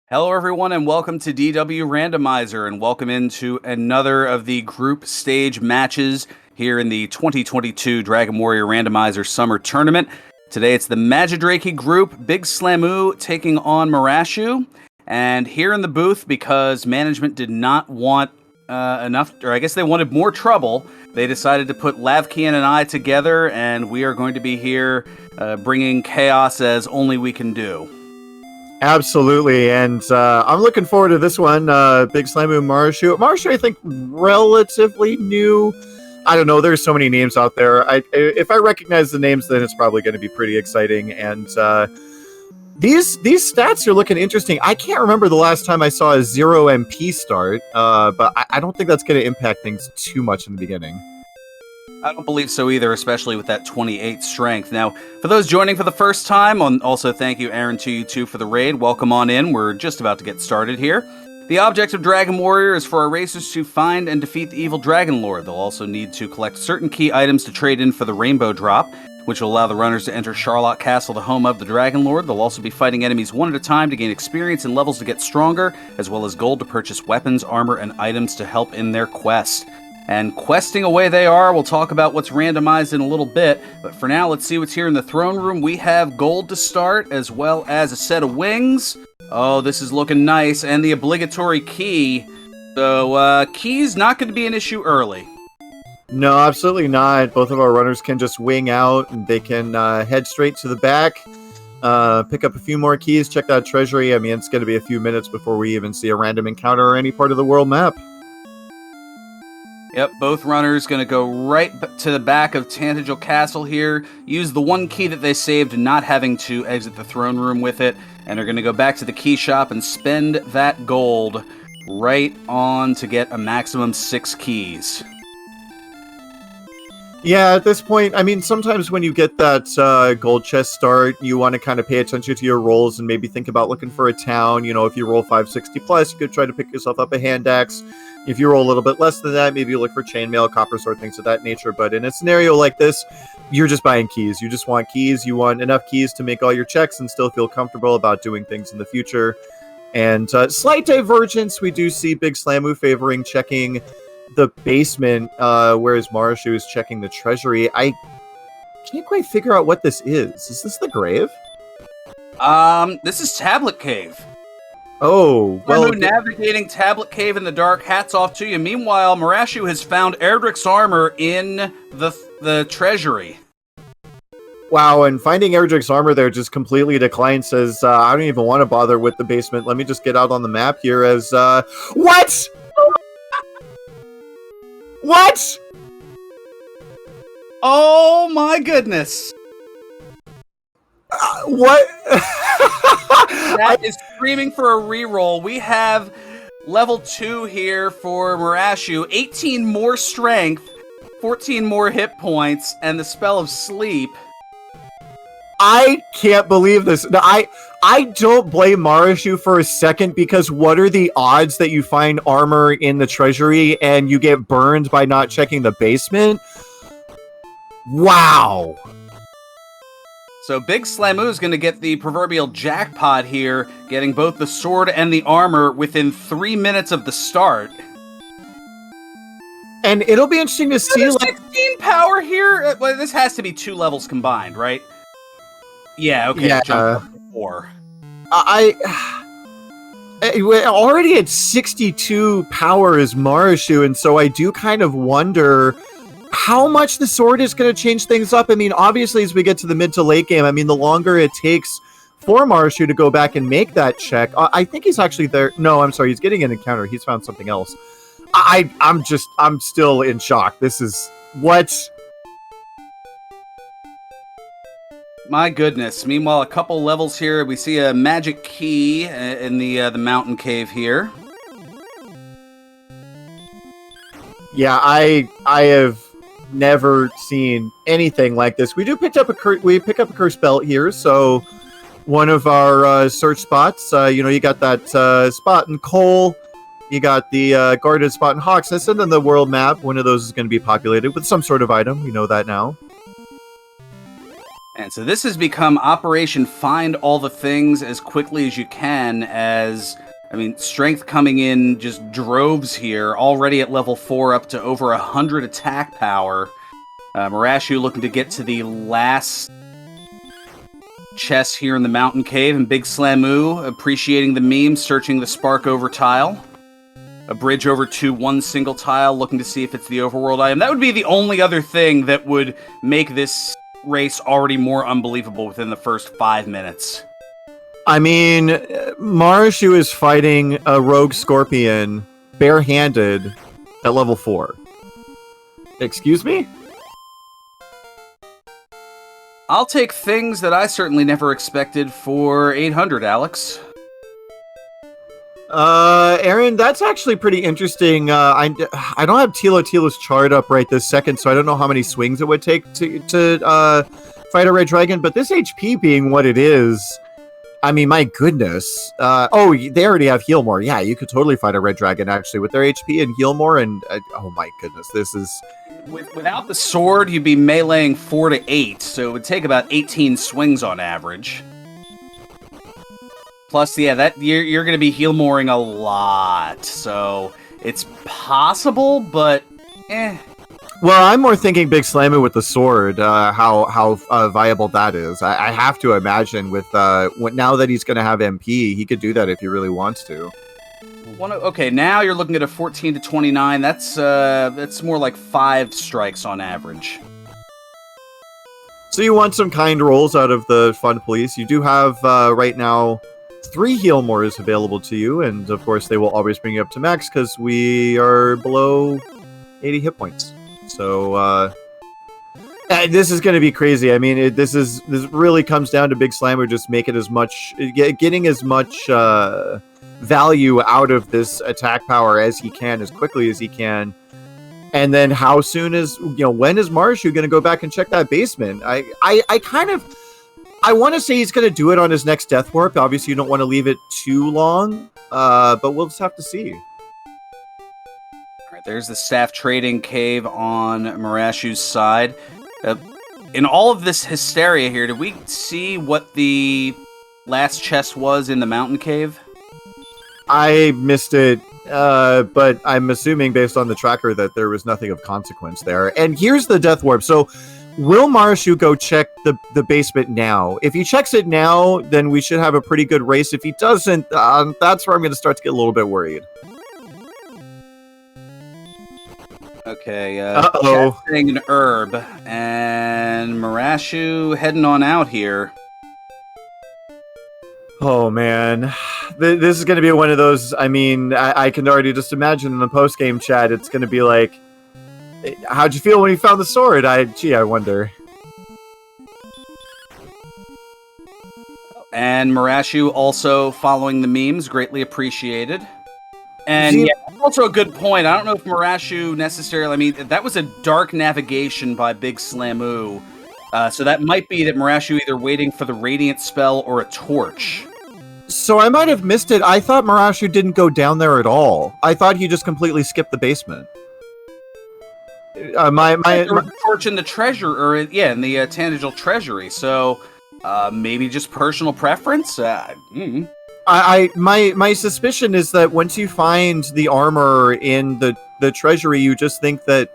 Hello, everyone, and welcome to DW Randomizer, and welcome into another of the group stage matches here in the 2022 Dragon Warrior Randomizer Summer Tournament. Today it's the Magidrakee group, Big Slamoo taking on Marashu, and here in the booth, because management did not want enough, or I guess they wanted more trouble, they decided to put Lavkian and I together, and we are going to be here bringing chaos as only we can do. Absolutely, and I'm looking forward to this one. Big Slamoo, Marashu. Marashu, I think, relatively new. I don't know. There's so many names out there. If I recognize the names, then it's probably going to be pretty exciting. And these stats are looking interesting. I can't remember the last time I saw a 0 MP start, but I don't think that's going to impact things too much in the beginning. I don't believe so either, especially with that 28 strength. Now, for those joining for the first time, also thank you, Aaron2U2, for the raid. Welcome on in. We're just about to get started here. The object of Dragon Warrior is for our racers to find and defeat the evil Dragon Lord. They'll also need to collect certain key items to trade in for the Rainbow Drop, which will allow the runners to enter Charlotte Castle, the home of the Dragon Lord. They'll also be fighting enemies one at a time to gain experience and levels to get stronger, as well as gold to purchase weapons, armor, and items to help in their quest. And questing away they are. We'll talk about what's randomized in a little bit, but for now, let's see what's here in the throne room. We have gold to start, as well as a set of wings. Oh, this is looking nice, and the obligatory key. So, key's not going to be an issue early. No, absolutely not. Both of our runners can just wing out, and they can head straight to the back, pick up a few more keys, check that treasury. I mean, it's going to be a few minutes before we even see a random encounter or any part of the world map. Yep, both runners going to go right to the back of Tantegel Castle here, use the one key that they saved, not having to exit the throne room with it, and are going to go back to the key shop and spend that gold right on to get a maximum 6 keys. Yeah, at this point, I mean, sometimes when you get that gold chest start, you want to kind of pay attention to your rolls and maybe think about looking for a town. You know, if you roll 560 plus, you could try to pick yourself up a hand axe. If you roll a little bit less than that, maybe you look for chainmail, copper sword, things of that nature. But in a scenario like this, you're just buying keys. You just want keys. You want enough keys to make all your checks and still feel comfortable about doing things in the future. And slight divergence, we do see Big Slamoo favoring checking the basement, whereas Marashu is checking the treasury. I can't quite figure out what this is. Is this the grave? This is Tablet Cave. Oh, well, navigating Tablet Cave in the dark, hats off to you. Meanwhile, Marashu has found Erdrick's armor in the treasury. Wow, and finding Erdrick's armor there just completely declined, says, I don't even want to bother with the basement. Let me just get out on the map here as, what? What? Oh my goodness. What? That is screaming for a reroll. We have level 2 here for Marashu. 18 more strength, 14 more hit points, and the spell of sleep. I can't believe this. No, I don't blame Marashu for a second, because what are the odds that you find armor in the treasury and you get burned by not checking the basement? Wow. So Big Slamoo is going to get the proverbial jackpot here, getting both the sword and the armor within 3 minutes of the start. And it'll be interesting to see, like, 16 power here. Well, this has to be 2 levels combined, right? Yeah. Okay. Yeah. Jump up to 4. Already at 62 power is Marashu, and so I do kind of wonder how much the sword is going to change things up. I mean, obviously, as we get to the mid to late game, I mean, the longer it takes for Marashu to go back and make that check, I think he's actually there. No, I'm sorry, he's getting an encounter. He's found something else. I'm still in shock. This is what? My goodness. Meanwhile, a couple levels here, we see a magic key in the mountain cave here. Yeah, I have never seen anything like this. We pick up a curse belt here, so one of our search spots. You got that spot in coal. You got the guarded spot in Hawksness, and then the world map. One of those is going to be populated with some sort of item. We know that now. And so this has become Operation Find All the Things as quickly as you can, strength coming in just droves here, already at level 4 up to over 100 attack power. Marashu looking to get to the last chest here in the mountain cave, and Big Slamoo appreciating the meme, searching the spark over tile. A bridge over to one single tile, looking to see if it's the overworld item. That would be the only other thing that would make this race already more unbelievable within the first 5 minutes. I mean, Marashu is fighting a rogue scorpion barehanded at level 4. Excuse me? I'll take things that I certainly never expected for 800, Alex. Aaron, that's actually pretty interesting. I don't have Tilo's chart up right this second, so I don't know how many swings it would take to fight a red dragon, but this HP being what it is, I mean, my goodness. They already have heal more. Yeah, you could totally fight a red dragon, actually, with their HP and heal more, and oh my goodness, this is... Without the sword, you'd be meleeing 4 to 8, so it would take about 18 swings on average. Plus, yeah, that you're going to be heal mooring a lot, so it's possible, but Well, I'm more thinking Big Slamoo with the sword, how viable that is. I have to imagine with now that he's going to have MP, he could do that if he really wants to. Okay, now you're looking at a 14 to 29. That's more like 5 strikes on average. So you want some kind rolls out of the Fun Police. You do have, right now, 3 heal mores available to you, and of course they will always bring you up to max because we are below 80 hit points. So, this is going to be crazy. I mean, this really comes down to Big Slamoo just making getting as much value out of this attack power as he can, as quickly as he can. And then when is Marashu going to go back and check that basement? I want to say he's going to do it on his next Death Warp. Obviously, you don't want to leave it too long, but we'll just have to see. All right, there's the staff trading cave on Marashu's side. In all of this hysteria here, did we see what the last chest was in the mountain cave? I missed it, but I'm assuming based on the tracker that there was nothing of consequence there. And here's the Death Warp. So, will Marashu go check the basement now? If he checks it now, then we should have a pretty good race. If he doesn't, that's where I'm going to start to get a little bit worried. Okay, uh-oh. An herb, and Marashu heading on out here. Oh, man. This is going to be one of those, I mean, I can already just imagine in the post-game chat, it's going to be like, how'd you feel when you found the sword? I wonder. And Marashu also following the memes, greatly appreciated. And yeah, also a good point. I don't know if Marashu necessarily, I mean, that was a dark navigation by Big Slamoo. So that might be that Marashu either waiting for the Radiant spell or a torch. So I might have missed it. I thought Marashu didn't go down there at all. I thought he just completely skipped the basement. The torch in the treasure, in the Tangential Treasury. So maybe just personal preference. My suspicion is that once you find the armor in the treasury, you just think that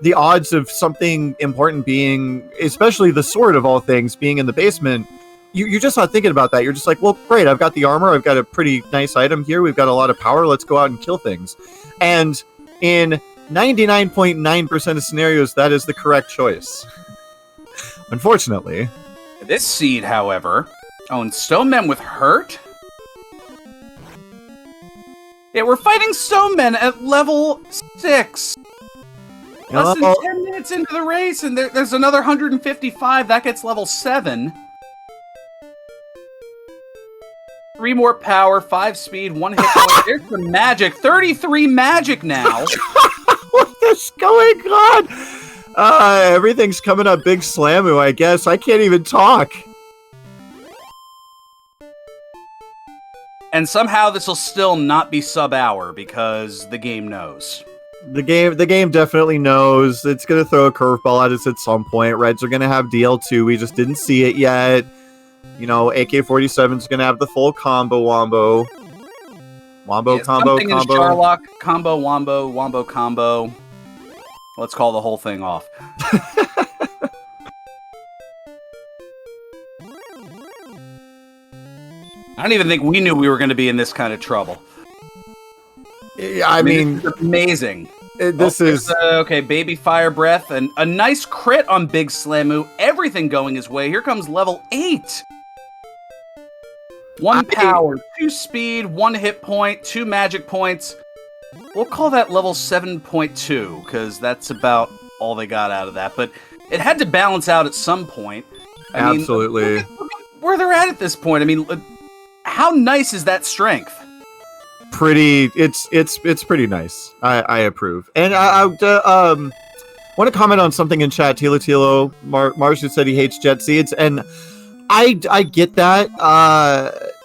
the odds of something important being, especially the sword of all things, being in the basement, you're just not thinking about that. You're just like, well, great, I've got the armor, I've got a pretty nice item here, we've got a lot of power, let's go out and kill things. And in 99.9% of scenarios, that is the correct choice. Unfortunately. This seed, however... Oh, and Stonemen with hurt? Yeah, we're fighting Stonemen at level 6. Less than 10 minutes into the race, and there's another 155. That gets level 7. 3 more power, 5 speed, 1 hit point. There's some magic. 33 magic now. What is going on? Everything's coming up Big Slamoo, I guess. I can't even talk. And somehow this will still not be sub-hour, because the game knows. The game definitely knows it's gonna throw a curveball at us at some point. Reds are gonna have DL2. We just didn't see it yet. You know, AK-47 is gonna have the full combo wombo. Wombo combo something combo. In Sharlock, combo wombo, wombo combo. Let's call the whole thing off. I don't even think we knew we were going to be in this kind of trouble. Yeah, I mean, it's amazing. This is okay. Baby fire breath and a nice crit on Big Slamu. Everything going his way. Here comes level 8. 1 power, 2 speed, 1 hit point, 2 magic points. We'll call that level 7.2 because that's about all they got out of that. But it had to balance out at some point. Absolutely. Look at where they're at this point. I mean, how nice is that strength? It's pretty nice. I approve. And I want to comment on something in chat. Tilo Marsha said he hates jet seeds, and I get that.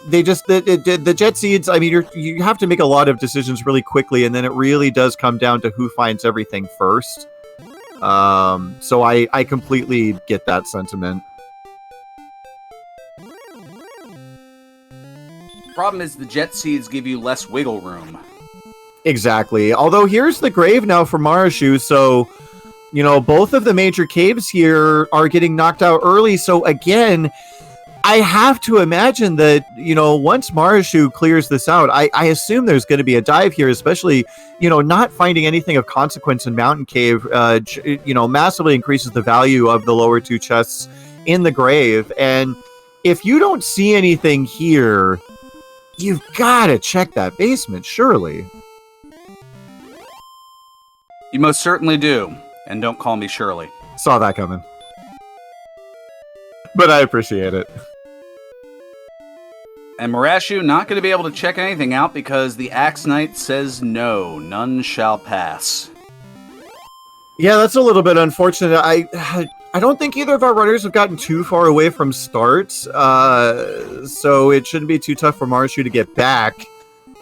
The jet seeds. I mean, you have to make a lot of decisions really quickly, and then it really does come down to who finds everything first. So I completely get that sentiment. Problem is the jet seeds give you less wiggle room. Exactly. Although here's the grave now for Marashu, so you know both of the major caves here are getting knocked out early. So again, I have to imagine that once Marashu clears this out, I assume there's going to be a dive here, especially not finding anything of consequence in Mountain Cave. Massively increases the value of the lower 2 chests in the grave, and if you don't see anything here, you've got to check that basement, surely. You most certainly do. And don't call me Shirley. Saw that coming. But I appreciate it. And Marashu not going to be able to check anything out because the Axe Knight says no, none shall pass. Yeah, that's a little bit unfortunate. I don't think either of our runners have gotten too far away from start, so it shouldn't be too tough for Marashu to get back.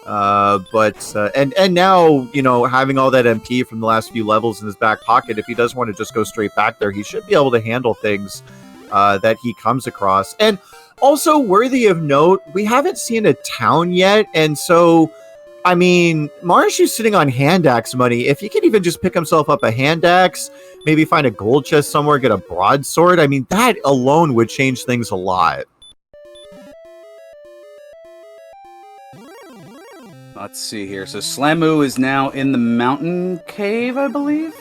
And now, having all that MP from the last few levels in his back pocket, if he does want to just go straight back there, he should be able to handle things that he comes across. And also, worthy of note, we haven't seen a town yet, and so, I mean, Marashu's sitting on hand axe money. If he could even just pick himself up a hand axe, maybe find a gold chest somewhere, get a broadsword, I mean, that alone would change things a lot. Let's see here. So Slamu is now in the mountain cave, I believe?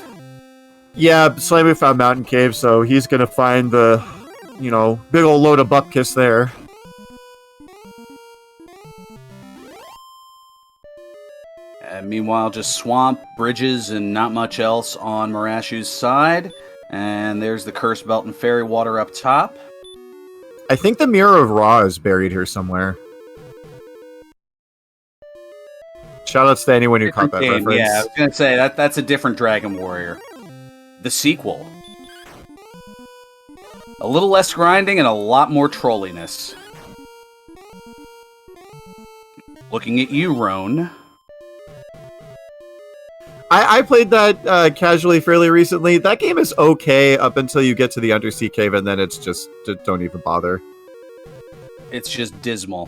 Yeah, Slamu found Mountain Cave, so he's going to find the, big old load of bupkis there. And meanwhile, just swamp, bridges, and not much else on Marashu's side. And there's the Cursed Belt and Fairy Water up top. I think the Mirror of Ra is buried here somewhere. Shoutouts to anyone who caught that reference. Yeah, I was going to say, that's a different Dragon Warrior. The sequel. A little less grinding and a lot more trolliness. Looking at you, Roan. I played that casually fairly recently. That game is okay up until you get to the Undersea Cave, and then it's just, don't even bother. It's just dismal.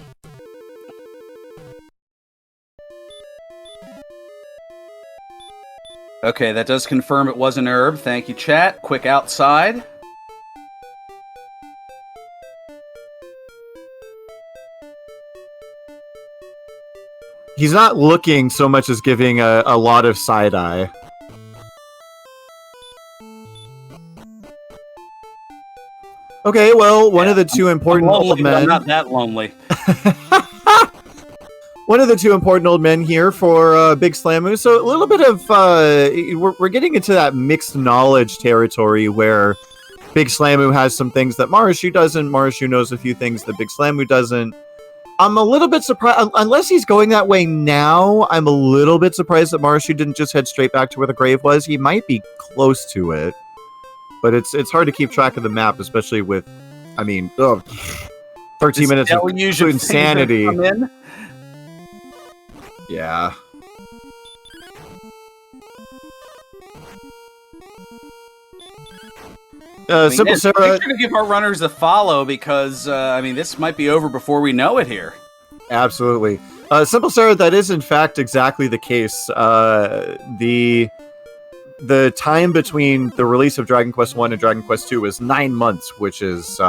Okay, that does confirm it was an herb. Thank you, chat. Quick outside. He's not looking so much as giving a lot of side-eye. Okay, well, one of the two important old men... I'm not that lonely. One of the two important old men here for Big Slamu. So a little bit of... we're getting into that mixed knowledge territory where Big Slamu has some things that Marashu doesn't. Marashu knows a few things that Big Slamu doesn't. I'm a little bit surprised, unless he's going that way now, I'm a little bit surprised that Marashu didn't just head straight back to where the grave was. He might be close to it. But it's hard to keep track of the map, especially with, 13 minutes of insanity. Yeah. Simple Make Sarah. sure to give our runners a follow because, this might be over before we know it here. Absolutely. Simple Sarah, that is in fact exactly the case. The time between the release of Dragon Quest 1 and Dragon Quest 2 is 9 months, which is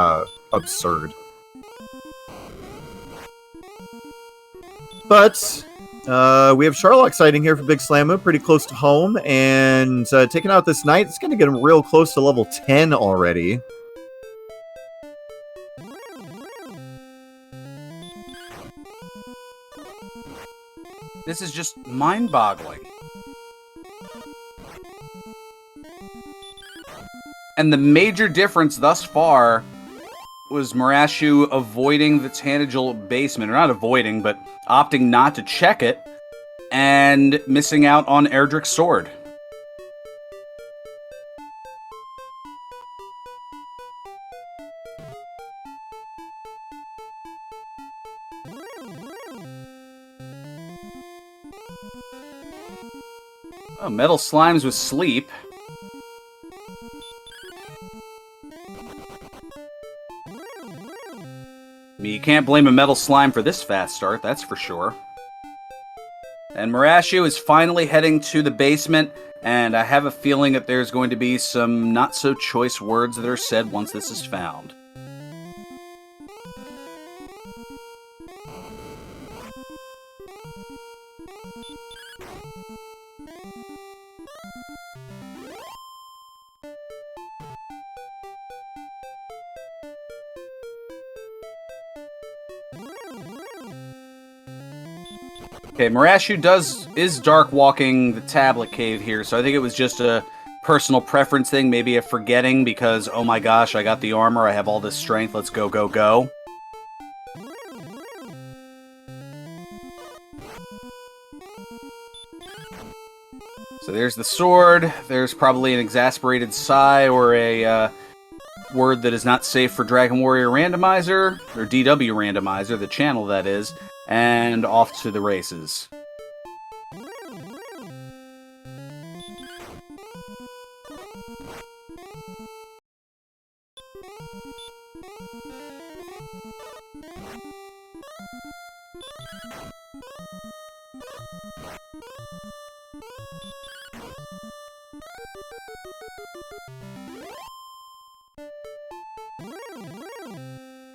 absurd. But we have Sharlock sighting here for Big Slamu, pretty close to home, and taking out this knight. It's going to get him real close to level 10 already. This is just mind-boggling. And the major difference thus far was Marashu avoiding the Tanager basement. Or not avoiding, but opting not to check it. And missing out on Erdrick's sword. Oh, Metal Slimes with sleep. You can't blame a Metal Slime for this fast start, that's for sure. And Marashu is finally heading to the basement, and I have a feeling that there's going to be some not-so-choice words that are said once this is found. Okay, Marashu is dark walking the tablet cave here, so I think it was just a personal preference thing, maybe a forgetting because, oh my gosh, I got the armor, I have all this strength, let's go, go, go. So there's the sword, there's probably an exasperated sigh or a word that is not safe for Dragon Warrior Randomizer, or DW Randomizer, the channel that is, and off to the races.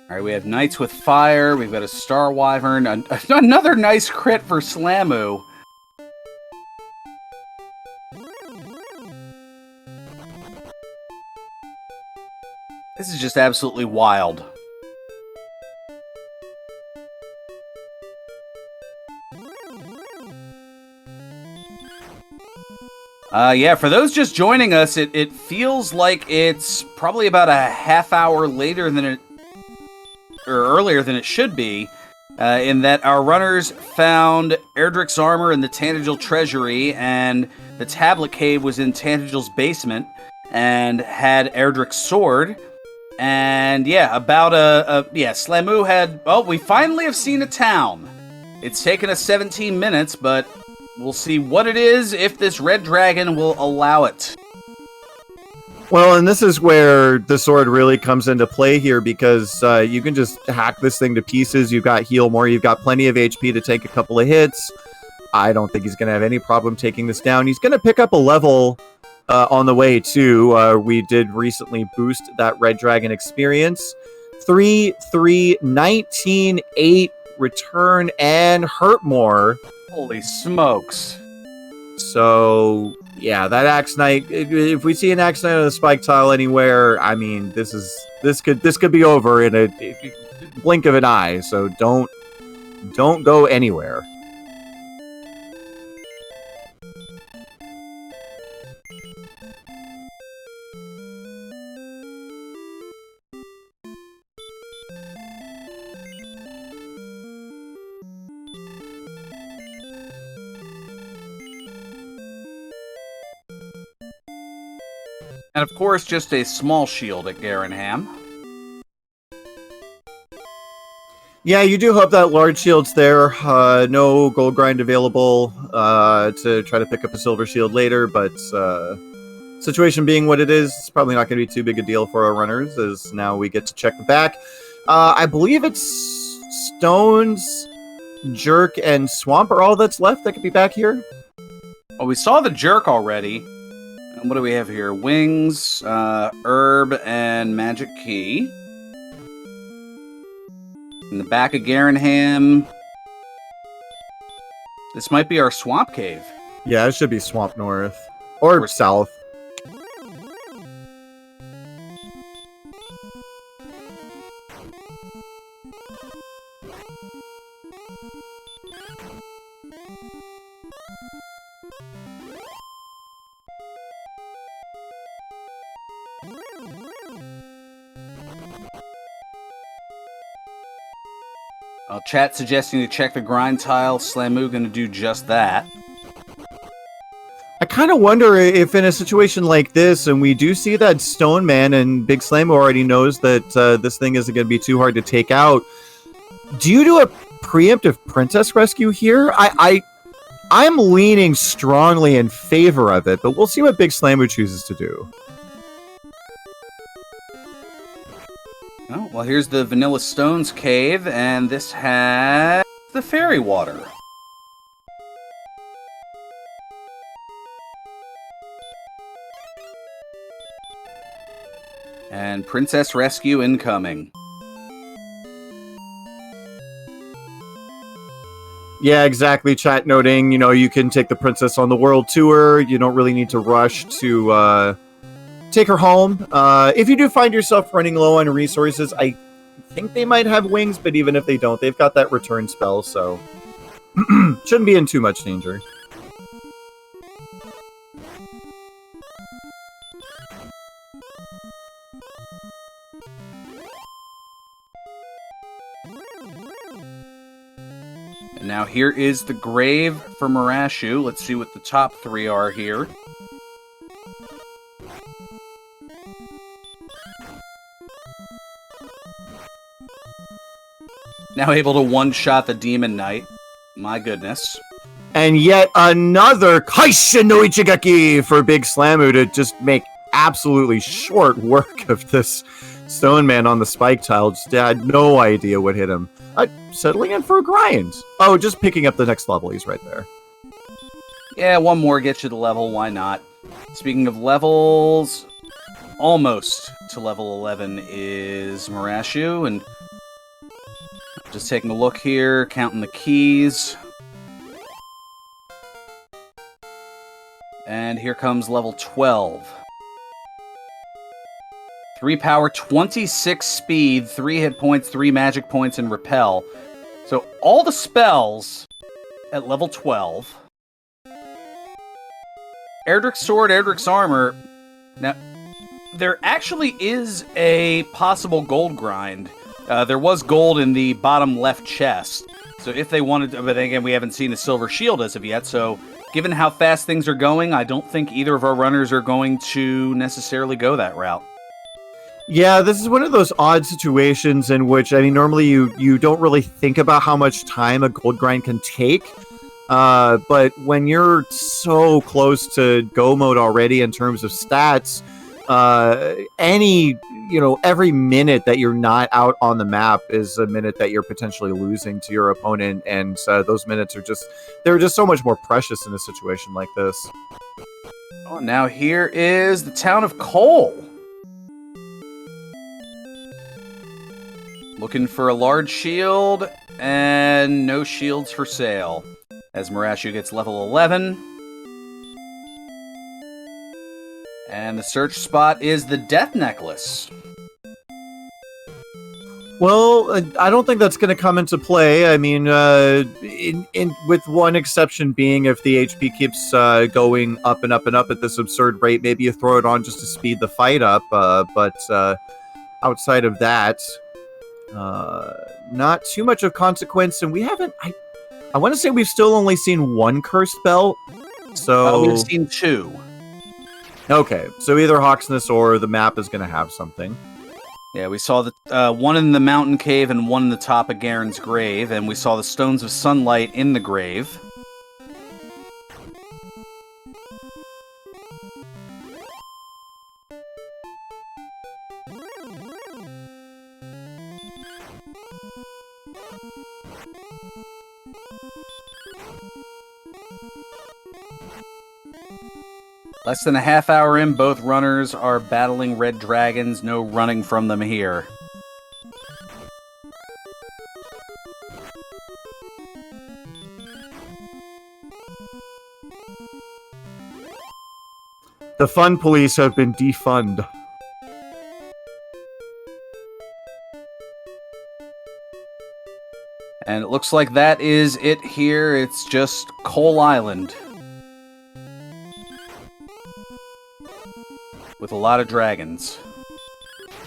Alright, we have Knights with Fire, we've got a Star Wyvern, another nice crit for Slamu. This is just absolutely wild. Yeah, for those just joining us, it feels like it's probably about a half hour later than it, or earlier than it should be, in that our runners found Erdrick's armor in the Tanager treasury, and the tablet cave was in Tanager's basement, and had Erdrick's sword, and yeah, about Slamu had, well, we finally have seen a town. It's taken us 17 minutes, but we'll see what it is if this red dragon will allow it. Well, and this is where the sword really comes into play here, because you can just hack this thing to pieces. You've got heal more. You've got plenty of HP to take a couple of hits. I don't think he's going to have any problem taking this down. He's going to pick up a level on the way, too. We did recently boost that red dragon experience. 3, 3, 19, 8, return, and hurt more. Holy smokes. So, yeah, that Axe Knight, if we see an Axe Knight on the spike tile anywhere, I mean, this could be over in a blink of an eye, so don't go anywhere. And of course, just a small shield at Garenham. Yeah, you do hope that large shield's there. No gold grind available to try to pick up a silver shield later, but Situation being what it is, it's probably not going to be too big a deal for our runners, as now we get to check the back. I believe it's Stones, Jerk, and Swamp are all that's left that could be back here. Well, we saw the Jerk already. And what do we have here? Wings, Herb, and Magidrakee. In the back of Garanham. This might be our Swamp Cave. Yeah, it should be Swamp North. Or South. Chat suggesting to check the grind tile. Slamu gonna do just that. I kind of wonder if in a situation like this, and we do see that Stone Man, and Big Slamu already knows that this thing isn't going to be too hard to take out, do you do a preemptive princess rescue here? I'm leaning strongly in favor of it, but we'll see what Big Slamu chooses to do. Oh, well, here's the Vanilla Stones cave, and this has the fairy water. And Princess Rescue incoming. Yeah, exactly. Chat noting, you can take the princess on the world tour. You don't really need to rush to take her home. If you do find yourself running low on resources, I think they might have wings, but even if they don't, they've got that return spell, so shouldn't be in too much danger. And now here is the grave for Marashu. Let's see what the top three are here. Now able to one-shot the Demon Knight. My goodness. And yet another Kaisha no Ichigaki for Big Slamu to just make absolutely short work of this Stone Man on the spike tile. Just had no idea what hit him. Settling in for a grind. Oh, just picking up the next level. He's right there. Yeah, one more gets you to level. Why not? Speaking of levels, almost to level 11 is Marashu, and just taking a look here, counting the keys. And here comes level 12. 3 power, 26 speed, 3 hit points, 3 magic points, and repel. So all the spells at level 12. Erdrick's Sword, Erdrick's Armor. Now, there actually is a possible gold grind. There was gold in the bottom left chest. So if they wanted to, but again, we haven't seen a silver shield as of yet, so given how fast things are going, I don't think either of our runners are going to necessarily go that route. Yeah, this is one of those odd situations in which, normally you don't really think about how much time a gold grind can take. But when you're so close to go mode already in terms of stats, every minute that you're not out on the map is a minute that you're potentially losing to your opponent, and those minutes are just so much more precious in a situation like this. Oh, now here is the town of Cole. Looking for a large shield, and no shields for sale. As Marashu gets level 11. And the search spot is the Death Necklace. Well, I don't think that's going to come into play. I mean, with one exception being if the HP keeps going up and up and up at this absurd rate, maybe you throw it on just to speed the fight up. But outside of that, not too much of consequence. And we haven't... I want to say we've still only seen one cursed belt. So we've seen 2. Okay, so either Hawksness or the map is going to have something. Yeah, we saw the one in the mountain cave and one in the top of Garen's grave, and we saw the Stones of Sunlight in the grave. Less than a half hour in, both runners are battling red dragons. No running from them here. The fun police have been defund. And it looks like that is it here. It's just Coal Island. With a lot of dragons.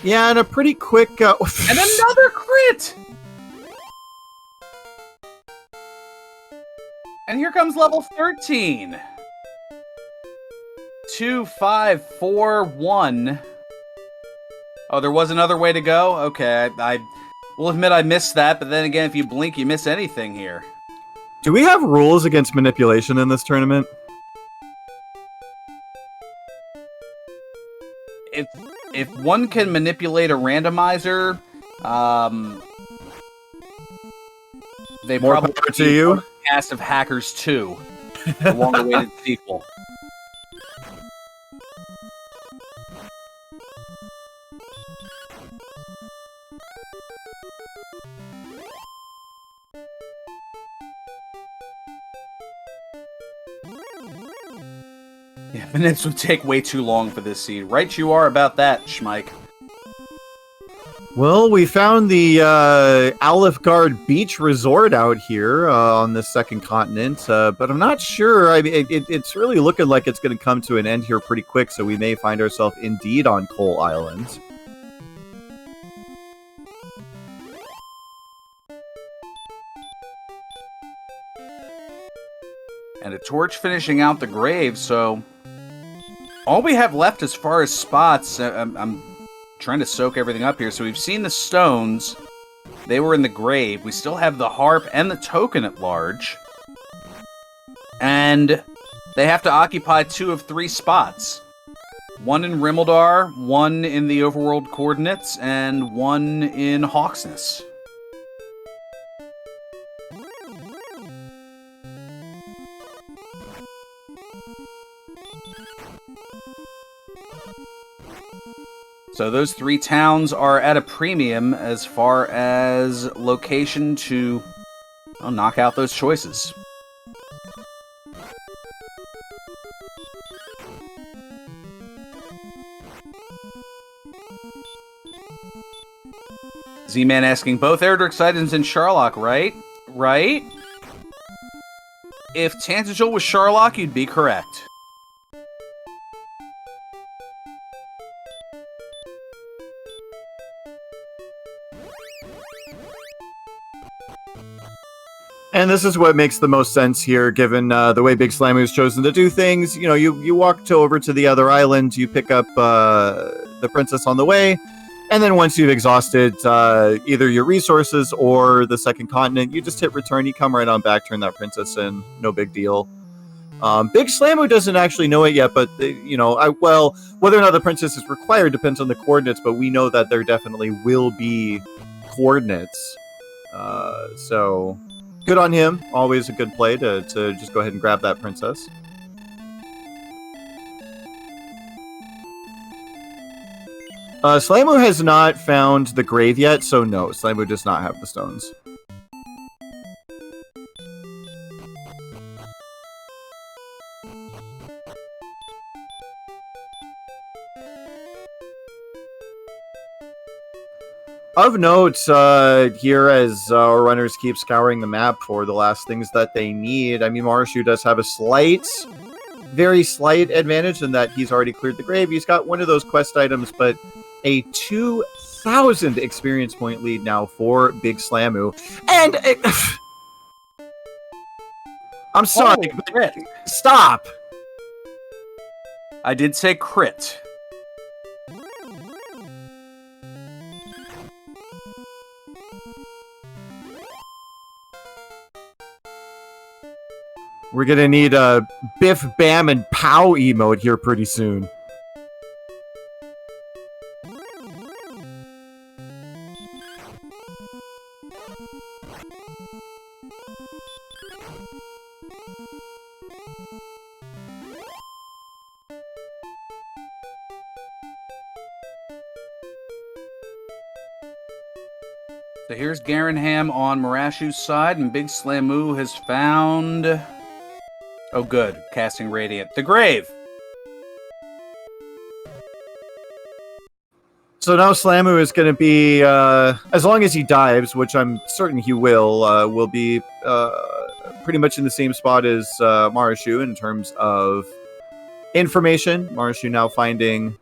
Yeah, and a pretty quick... And another crit! And here comes level 13. 2, 5, 4, 1. Oh, there was another way to go? Okay, I will admit I missed that, but then again, if you blink, you miss anything here. Do we have rules against manipulation in this tournament? If one can manipulate a randomizer, they More probably power to you. A cast of hackers too. A long-awaited sequel. Yeah, minutes would take way too long for this seed. Right you are about that, Schmike. Well, we found the Alifgard Beach Resort out here on the second continent, but I'm not sure. I mean, it's really looking like it's going to come to an end here pretty quick, so we may find ourselves indeed on Coal Island. And a torch finishing out the grave, so all we have left as far as spots, I'm trying to soak everything up here. So we've seen the stones. They were in the grave. We still have the harp and the token at large. And they have to occupy 2 of 3 spots. 1 in Rimmeldar, 1 in the overworld coordinates, and 1 in Hawksness. So those 3 towns are at a premium as far as location to knock out those choices. Z-Man asking, both Erdrick Sidons and Sharlock, right? Right? If Tantegel was Sharlock, you'd be correct. And this is what makes the most sense here, given the way Big Slamu's chosen to do things. You know, you walk over to the other island, you pick up the princess on the way, and then once you've exhausted either your resources or the second continent, you just hit return, you come right on back, turn that princess in, no big deal. Big Slamu doesn't actually know it yet, but, well, whether or not the princess is required depends on the coordinates, but we know that there definitely will be coordinates. So... good on him. Always a good play to just go ahead and grab that princess. Slamu has not found the grave yet, so no, Slamu does not have the stones. Of note, here as our runners keep scouring the map for the last things that they need, I mean, Marshu does have a very slight advantage in that he's already cleared the grave. He's got one of those quest items, but a 2,000 experience point lead now for Big Slamu. And... I'm sorry, but stop! I did say crit. We're gonna need a Biff, Bam, and Pow emote here pretty soon. So here's Garanham on Marashu's side, and Big Slamu has found... Oh, good. Casting Radiant. The grave! So now Slamu is going to be, as long as he dives, which I'm certain he will be pretty much in the same spot as Marashu in terms of information. Marashu now finding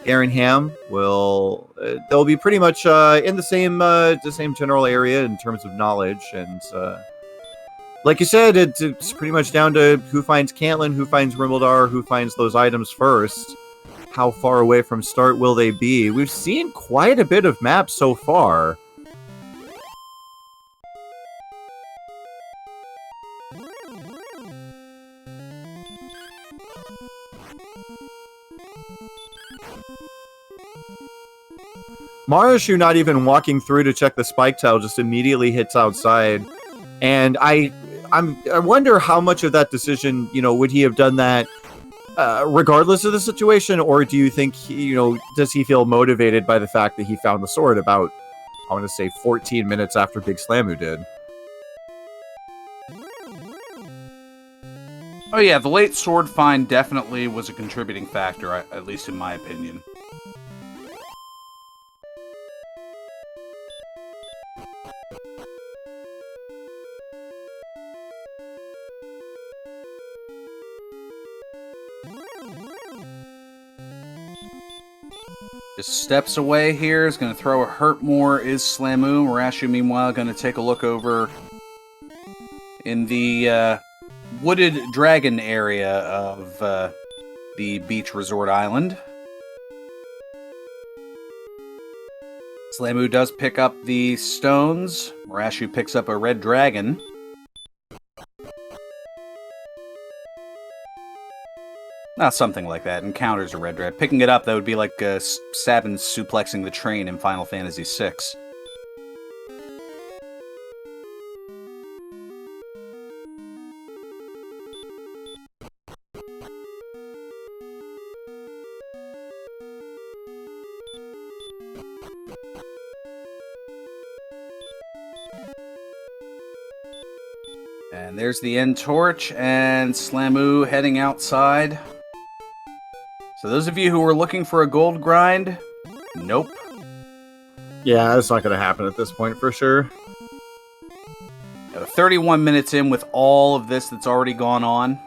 Garanham will they'll be pretty much in the same general area in terms of knowledge, and like you said, it's pretty much down to who finds Cantlin, who finds Rimeldar, who finds those items first. How far away from start will they be? We've seen quite a bit of maps so far. Marashu not even walking through to check the spike tile, just immediately hits outside. And I wonder how much of that decision, would he have done that regardless of the situation, or do you think, does he feel motivated by the fact that he found the sword about, I want to say, 14 minutes after Big Slamu did? Oh yeah, the late sword find definitely was a contributing factor, at least in my opinion. Just steps away here, is going to throw a hurt more, is Slamu. Marashu, meanwhile, going to take a look over in the wooded dragon area of the beach resort island. Slamu does pick up the stones. Marashu picks up a red dragon. Not something like that. Encounters a red dragon. Picking it up, that would be like Sabin suplexing the train in Final Fantasy VI. And there's the end torch, and Slamu heading outside. So those of you who were looking for a gold grind, nope. Yeah, that's not going to happen at this point for sure. 31 minutes in with all of this that's already gone on.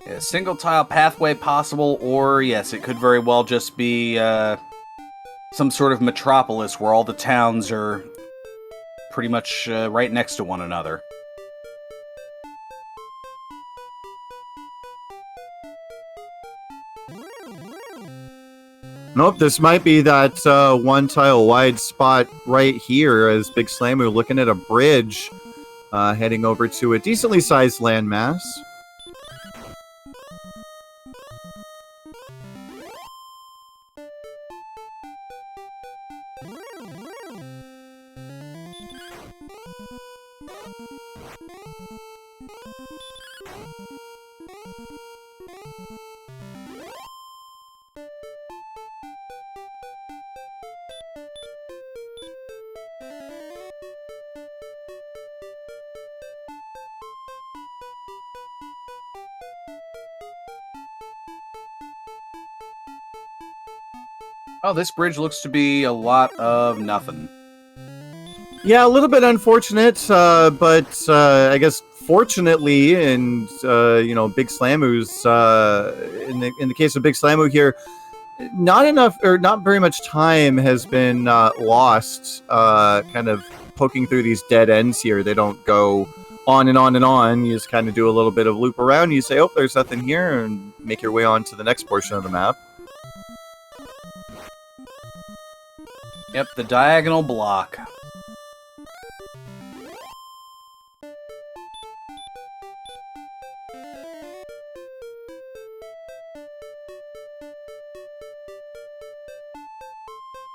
Yeah, single tile pathway possible, or yes, it could very well just be some sort of metropolis where all the towns are pretty much right next to one another. Nope, this might be that one tile wide spot right here as Big Slamu looking at a bridge heading over to a decently sized landmass. Oh, this bridge looks to be a lot of nothing. Yeah, a little bit unfortunate, but I guess fortunately, and Big Slamu's in the case of Big Slamu here, not enough or not very much time has been lost. Kind of poking through these dead ends here. They don't go on and on and on. You just kind of do a little bit of loop around. You say, "Oh, there's nothing here," and make your way on to the next portion of the map. Yep, the diagonal block.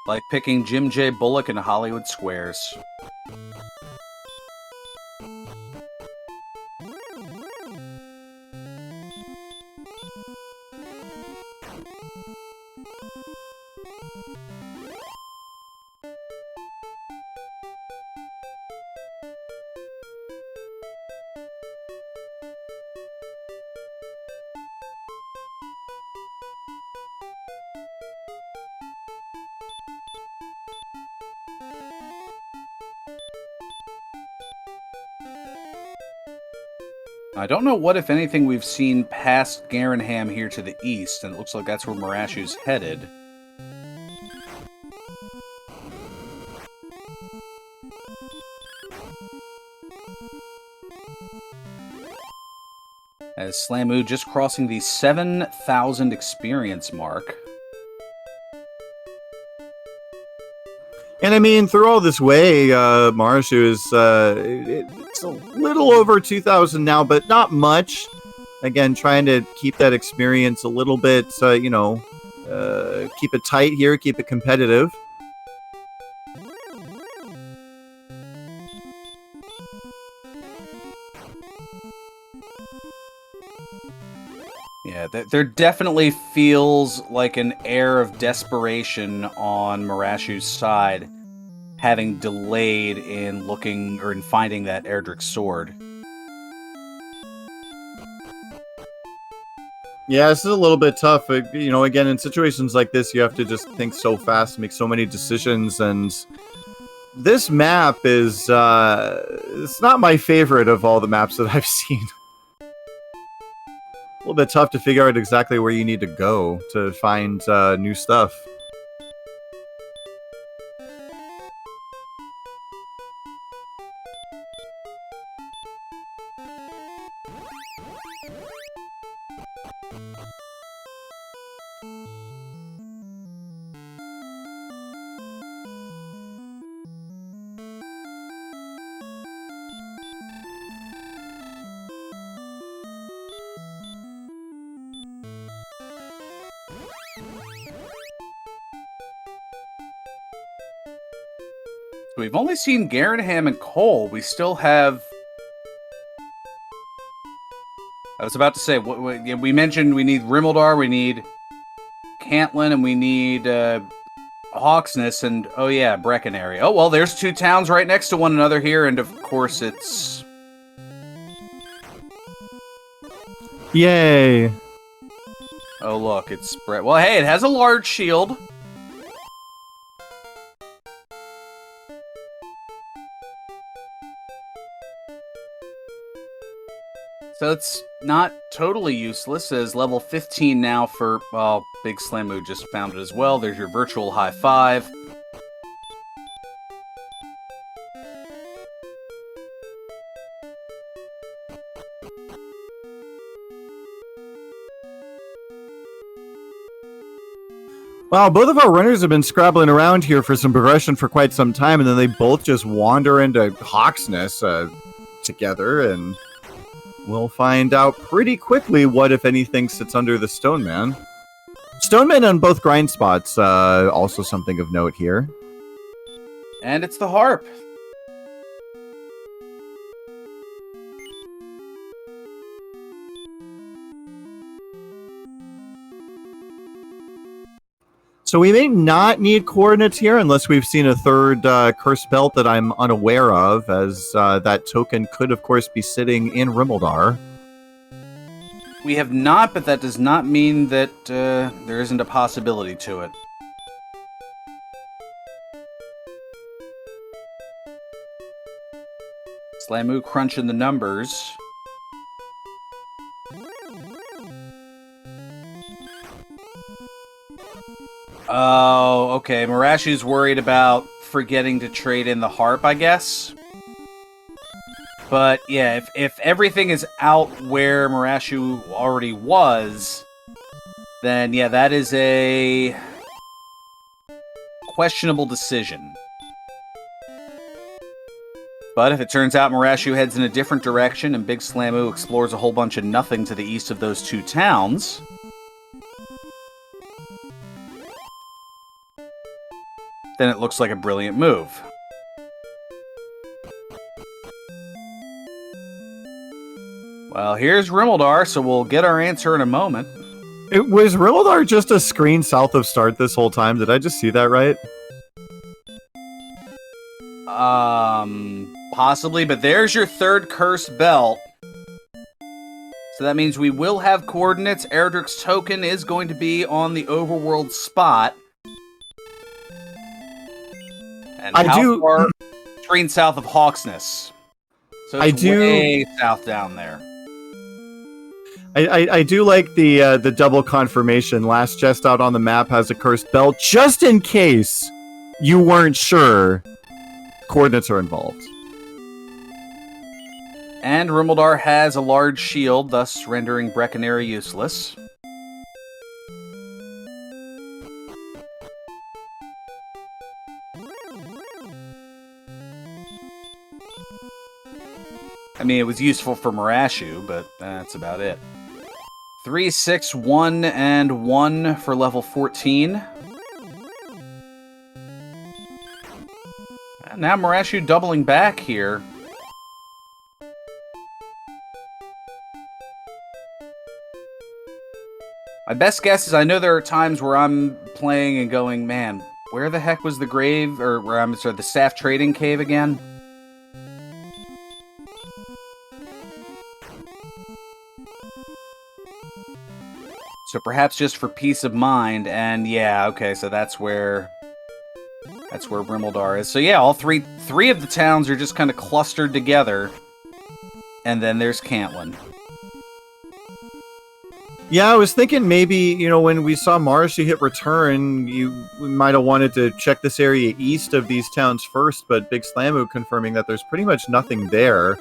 Like picking Jim J. Bullock in Hollywood Squares. I don't know what, if anything, we've seen past Garenham here to the east, and it looks like that's where Marashu's headed. As Slamu just crossing the 7,000 experience mark. And I mean, through all this way, Marashu is it's a little over 2,000 now, but not much. Again, trying to keep that experience a little bit, keep it tight here, keep it competitive. Yeah, there definitely feels like an air of desperation on Marashu's side, having delayed in looking or in finding that Erdrick sword. Yeah, this is a little bit tough. Again, in situations like this, you have to just think so fast, make so many decisions, and this map is it's not my favorite of all the maps that I've seen. A little bit tough to figure out exactly where you need to go to find new stuff. So we've only seen Garenham and Cole. We still have... I was about to say, we mentioned we need Rimmildar, we need Cantlin, and we need Hawksness, and oh yeah, Breckenary. Oh well, there's two towns right next to one another here, and of course it's... Yay! Oh look, it's... Well, hey, it has a large shield. So it's not totally useless, as level 15 now for, well, Big Slamu just found it as well. There's your virtual high five. Wow, both of our runners have been scrabbling around here for some progression for quite some time, and then they both just wander into Hawksness together, and we'll find out pretty quickly what, if anything, sits under the Stoneman. Stoneman on both grind spots, also something of note here. And it's the harp. So we may not need coordinates here unless we've seen a third cursed belt that I'm unaware of, as that token could, of course, be sitting in Rimmildar. We have not, but that does not mean that there isn't a possibility to it. Slamu crunching the numbers. Oh, okay. Marashu's worried about forgetting to trade in the harp, I guess. But yeah, if everything is out where Marashu already was, then yeah, that is a questionable decision. But if it turns out Marashu heads in a different direction and Big Slamu explores a whole bunch of nothing to the east of those two towns... then it looks like a brilliant move. Well, here's Rimmeldar, so we'll get our answer in a moment. Was Rimmeldar just a screen south of start this whole time? Did I just see that right? Possibly, but there's your third cursed belt. So that means we will have coordinates. Erdrick's token is going to be on the overworld spot. And how far? Screen south of Hawksness. So it's way south down there. I do like the double confirmation. Last chest out on the map has a cursed belt, just in case you weren't sure coordinates are involved. And Rimmeldar has a large shield, thus rendering Breckenary useless. I mean, it was useful for Marashu, but that's about it. 3, 6, 1, and 1 for level 14. And now Marashu doubling back here. My best guess is I know there are times where I'm playing and going, man, where the heck was the grave, or where I'm sorry, the staff trading cave again? So perhaps just for peace of mind, and yeah, okay, so that's where Rimmeldar is. So yeah, all three of the towns are just kind of clustered together, and then there's Cantlin. Yeah, I was thinking maybe, when we saw Marashu hit return, we might have wanted to check this area east of these towns first, but Big Slamu confirming that there's pretty much nothing there.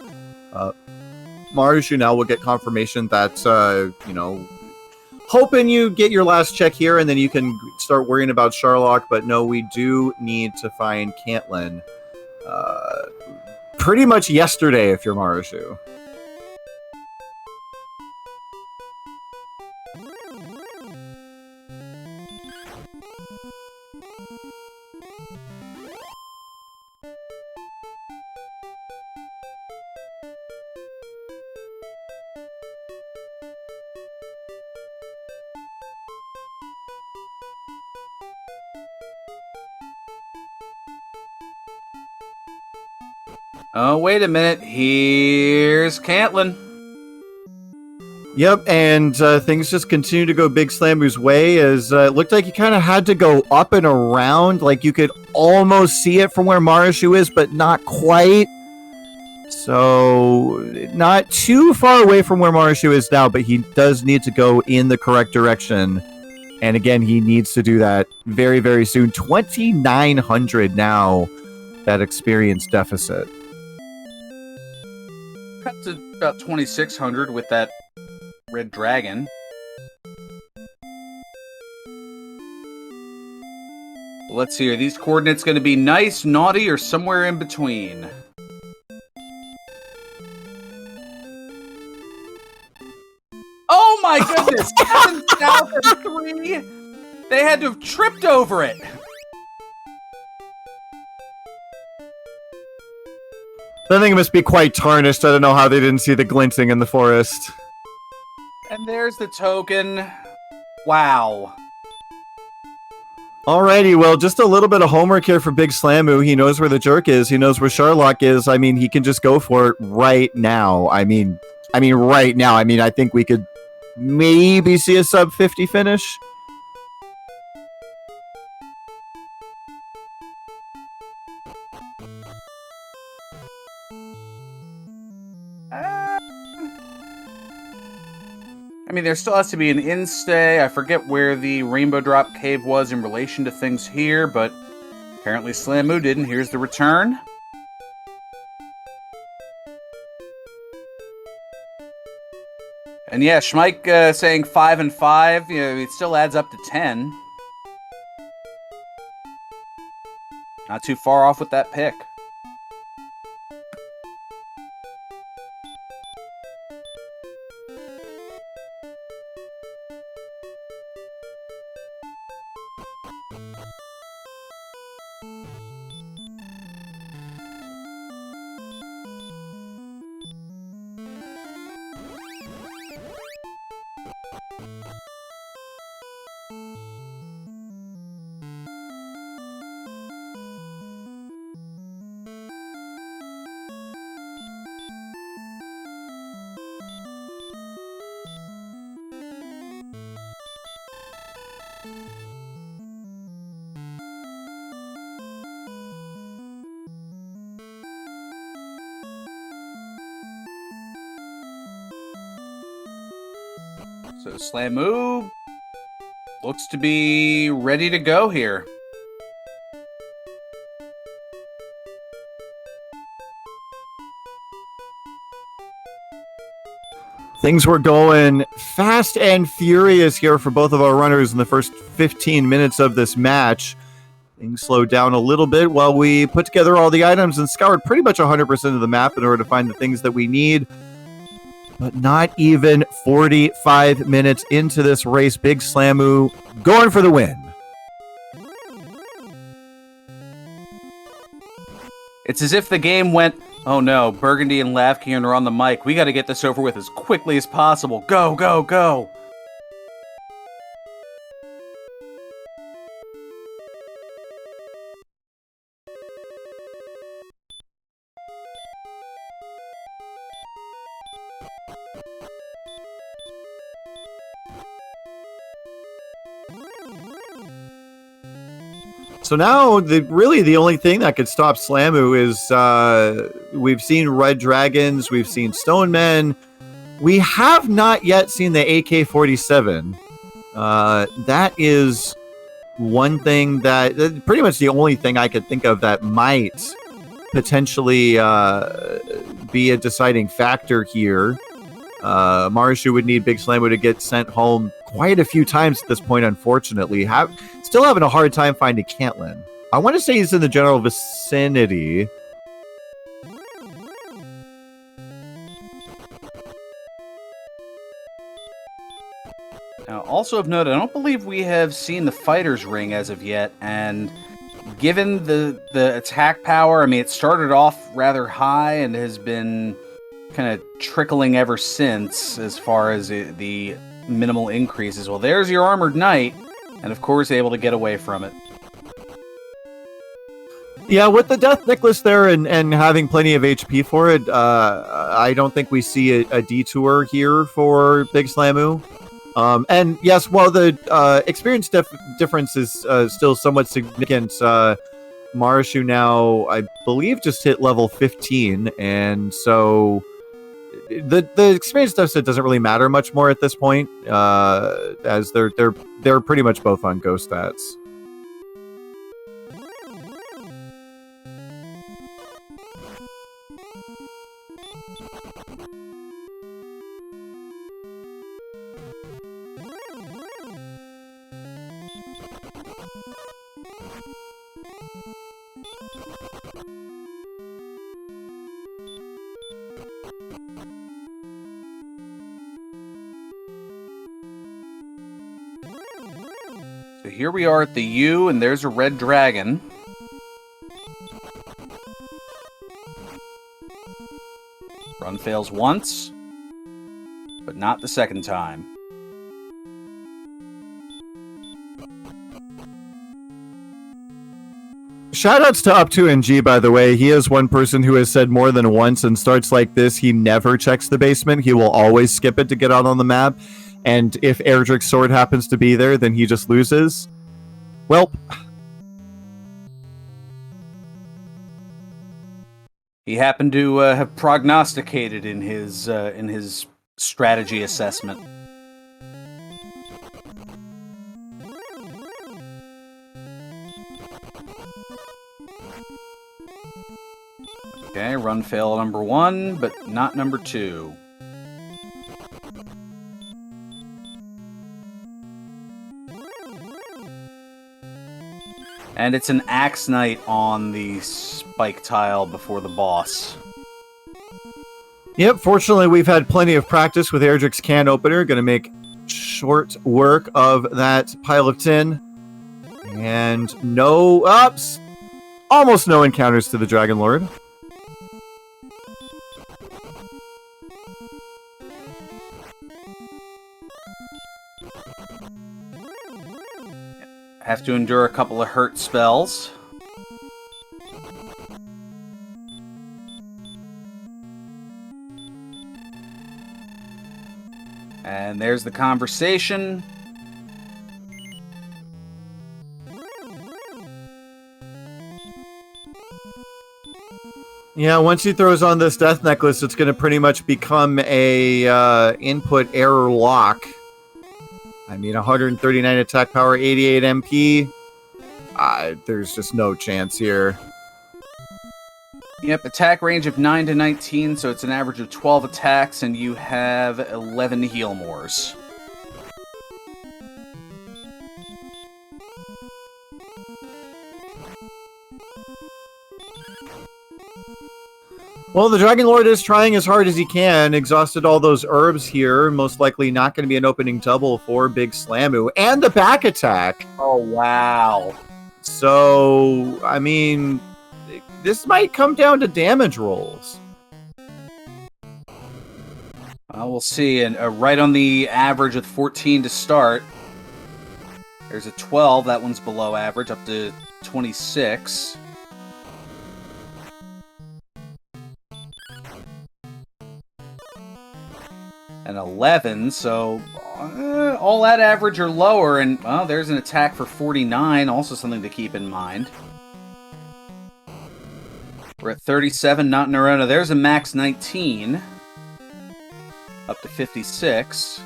Marashu now will get confirmation that, hoping you get your last check here and then you can start worrying about Sharlock, but no, we do need to find Cantlin. Pretty much yesterday, if you're Marashu. Oh, wait a minute. Here's Cantlin. Yep, and things just continue to go Big Slamu's way, as it looked like he kind of had to go up and around, like you could almost see it from where Marashu is, but not quite. So, not too far away from where Marashu is now, but he does need to go in the correct direction. And again, he needs to do that very, very soon. 2,900 now, that experience deficit. Cut to about 2,600 with that red dragon. Let's see, are these coordinates going to be nice, naughty, or somewhere in between? Oh my goodness! 7 south and 3! They had to have tripped over it! I think it must be quite tarnished. I don't know how they didn't see the glinting in the forest. And there's the token. Wow. Alrighty, well, just a little bit of homework here for Big Slamu. He knows where the jerk is. He knows where Sharlock is. I mean, he can just go for it right now. I mean, right now. I think we could maybe see a sub 50 finish. I mean, there still has to be an in-stay. I forget where the Rainbow Drop Cave was in relation to things here, but apparently Slamu didn't. Here's the return. And yeah, Schmeik saying 5 and 5. It still adds up to 10. Not too far off with that pick. So Slamu looks to be ready to go here. Things were going fast and furious here for both of our runners in the first 15 minutes of this match. Things slowed down a little bit while we put together all the items and scoured pretty much 100% of the map in order to find the things that we need. But not even 45 minutes into this race, Big Slamu going for the win. It's as if the game went, oh no, Burgundy and Lavkian are on the mic. We got to get this over with as quickly as possible. Go, go, go. So now, really the only thing that could stop Slamu is we've seen Red Dragons, we've seen Stone Men. We have not yet seen the AK-47. That is one thing that, pretty much the only thing I could think of that might potentially be a deciding factor here. Marshu would need Big Slamu to get sent home quite a few times at this point, unfortunately. Still having a hard time finding Cantlin. I want to say he's in the general vicinity. Now, also of note, I don't believe we have seen the fighter's ring as of yet, and given the attack power, I mean, it started off rather high and has been kind of trickling ever since as far as the minimal increases. Well, there's your Armored Knight, and of course able to get away from it. Yeah, with the Death Necklace there and having plenty of HP for it, I don't think we see a detour here for Big Slamu. And yes, while the experience difference is still somewhat significant, Marshu now, I believe, just hit level 15, and so the experience deficit doesn't really matter much more at this point, as they're pretty much both on go stats. So here we are at the U, and there's a red dragon. Run fails once, but not the second time. Shoutouts to Up2NG, by the way. He is one person who has said more than once in starts like this, he never checks the basement. He will always skip it to get out on the map. And if Erdrick's sword happens to be there, then he just loses. Well, he happened to have prognosticated in his strategy assessment. Okay, run fail number 1, but not number 2. And it's an Axe Knight on the spike tile before the boss. Yep, fortunately we've had plenty of practice with Erdrick's can opener. Going to make short work of that pile of tin. And no ups. Almost no encounters to the Dragon Lord. Have to endure a couple of hurt spells. And there's the conversation. Yeah, once he throws on this Death Necklace, it's going to pretty much become a input error lock. mean, 139 attack power, 88 MP. There's just no chance here. Yep, attack range of 9 to 19, so it's an average of 12 attacks, and you have 11 heal mores. Well, the Dragon Lord is trying as hard as he can. Exhausted all those herbs here. Most likely not going to be an opening double for Big Slamu. And the back attack. Oh, wow. So, I mean, this might come down to damage rolls. We'll see. And right on the average with 14 to start. There's a 12. That one's below average, up to 26. And 11, so all that average or lower, and well, there's an attack for 49, also something to keep in mind. We're at 37, not in a row. Now there's a max 19, up to 56.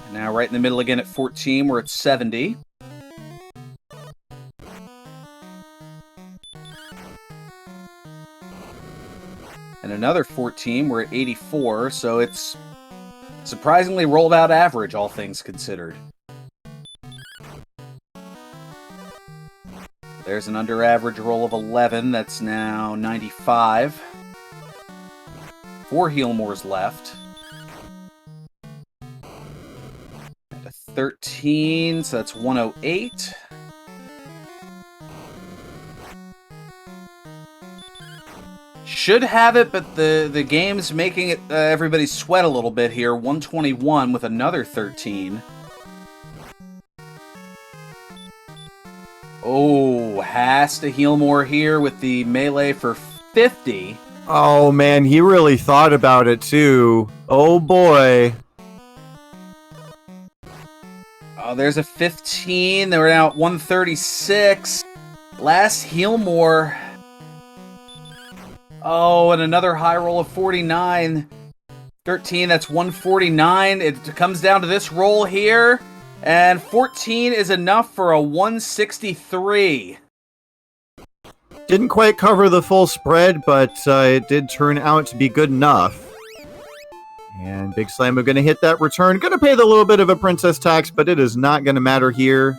And now right in the middle again at 14, we're at 70. And another 14, we're at 84, so it's surprisingly rolled out average, all things considered. There's an under average roll of 11, that's now 95. 4 heal mores left. And a 13, so that's 108. Should have it, but the game's making it everybody sweat a little bit here. 121 with another 13. Oh, has to heal more here with the melee for 50. Oh, man, he really thought about it, too. Oh, boy. Oh, there's a 15. They were now at 136. Last heal more. Oh, and another high roll of 49. 13, that's 149. It comes down to this roll here. And 14 is enough for a 163. Didn't quite cover the full spread, but it did turn out to be good enough. And Big Slamu going to hit that return. Going to pay the little bit of a princess tax, but it is not going to matter here.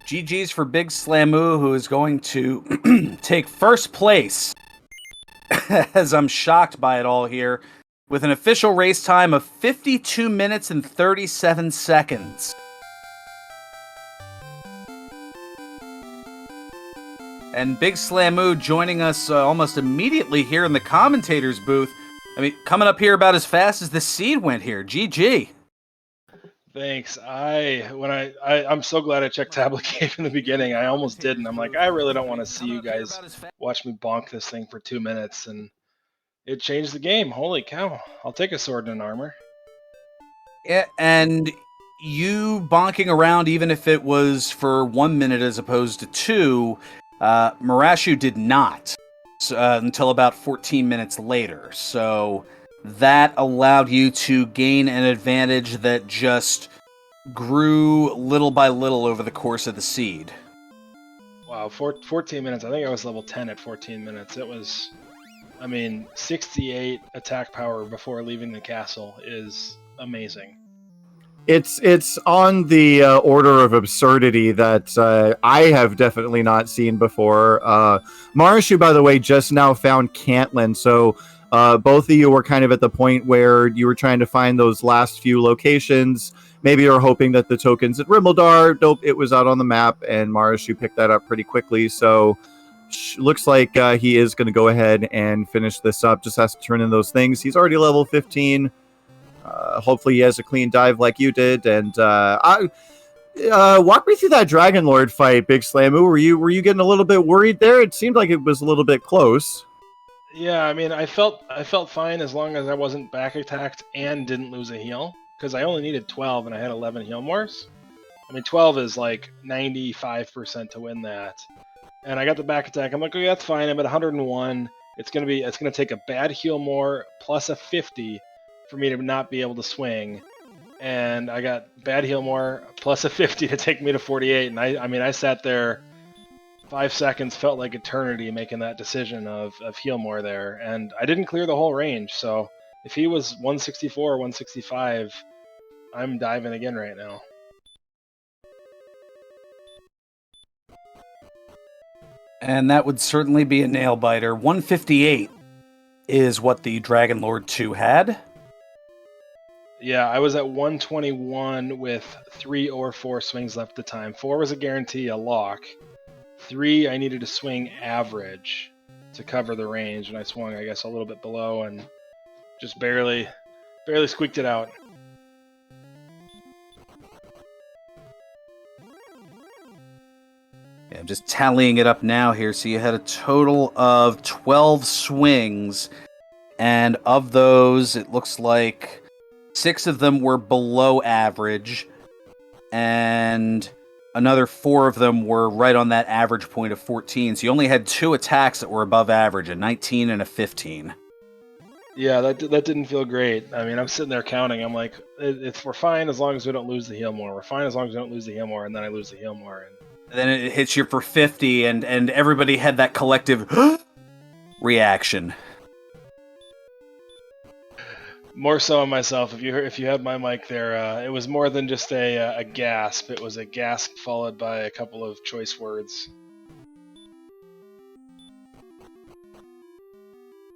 GG's for Big Slamu, who is going to take first place, as I'm shocked by it all here, with an official race time of 52 minutes and 37 seconds. And Big Slamu joining us almost immediately here in the commentator's booth. I mean, coming up here about as fast as the seed went here. GG. Thanks. I'm so glad I checked Tablet Cave in the beginning. I almost didn't. I'm like, I really don't want to see you guys watch me bonk this thing for 2 minutes, and it changed the game. Holy cow. I'll take a sword and an armor. Yeah, and you bonking around, even if it was for 1 minute as opposed to 2, Marashu did not until about 14 minutes later. So that allowed you to gain an advantage that just grew little by little over the course of the seed. Wow, 14 minutes. I think I was level 10 at 14 minutes. It was, 68 attack power before leaving the castle is amazing. It's on the order of absurdity that I have definitely not seen before. Marashu, by the way, just now found Cantlin, so both of you were kind of at the point where you were trying to find those last few locations. Maybe you're hoping that the token's at Rimmildar. Nope, it was out on the map, and Marashu picked that up pretty quickly, so looks like he is going to go ahead and finish this up. Just has to turn in those things. He's already level 15. Hopefully he has a clean dive like you did, and walk me through that Dragon Lord fight, Big Slamu. Were you getting a little bit worried there? It seemed like it was a little bit close. Yeah, I felt fine as long as I wasn't back attacked and didn't lose a heal, because I only needed 12 and I had 11 heal mores. I mean, 12 is like 95% to win that. And I got the back attack. I'm like, okay, that's fine. I'm at 101. It's gonna take a bad heal more plus a 50 for me to not be able to swing. And I got bad heal more plus a 50 to take me to 48. And I mean, I sat there 5 seconds, felt like eternity making that decision of heal more there. And I didn't clear the whole range. So if he was 164 or 165, I'm diving again right now. And that would certainly be a nail biter. 158 is what the Dragon Lord 2 had. Yeah, I was at 121 with 3 or 4 swings left at the time. 4 was a guarantee, a lock. 3, I needed to swing average to cover the range, and I swung, I guess, a little bit below and just barely squeaked it out. Yeah, I'm just tallying it up now here. So you had a total of 12 swings, and of those, it looks like 6 of them were below average, and another 4 of them were right on that average point of 14. So you only had 2 attacks that were above average, a 19 and a 15. Yeah, that didn't feel great. I mean, I'm sitting there counting. I'm like, we're fine as long as we don't lose the heal more. We're fine as long as we don't lose the heal more, and then I lose the heal more. And then it hits you for 50, and everybody had that collective reaction. More so on myself. If you had my mic there, it was more than just a gasp. It was a gasp followed by a couple of choice words.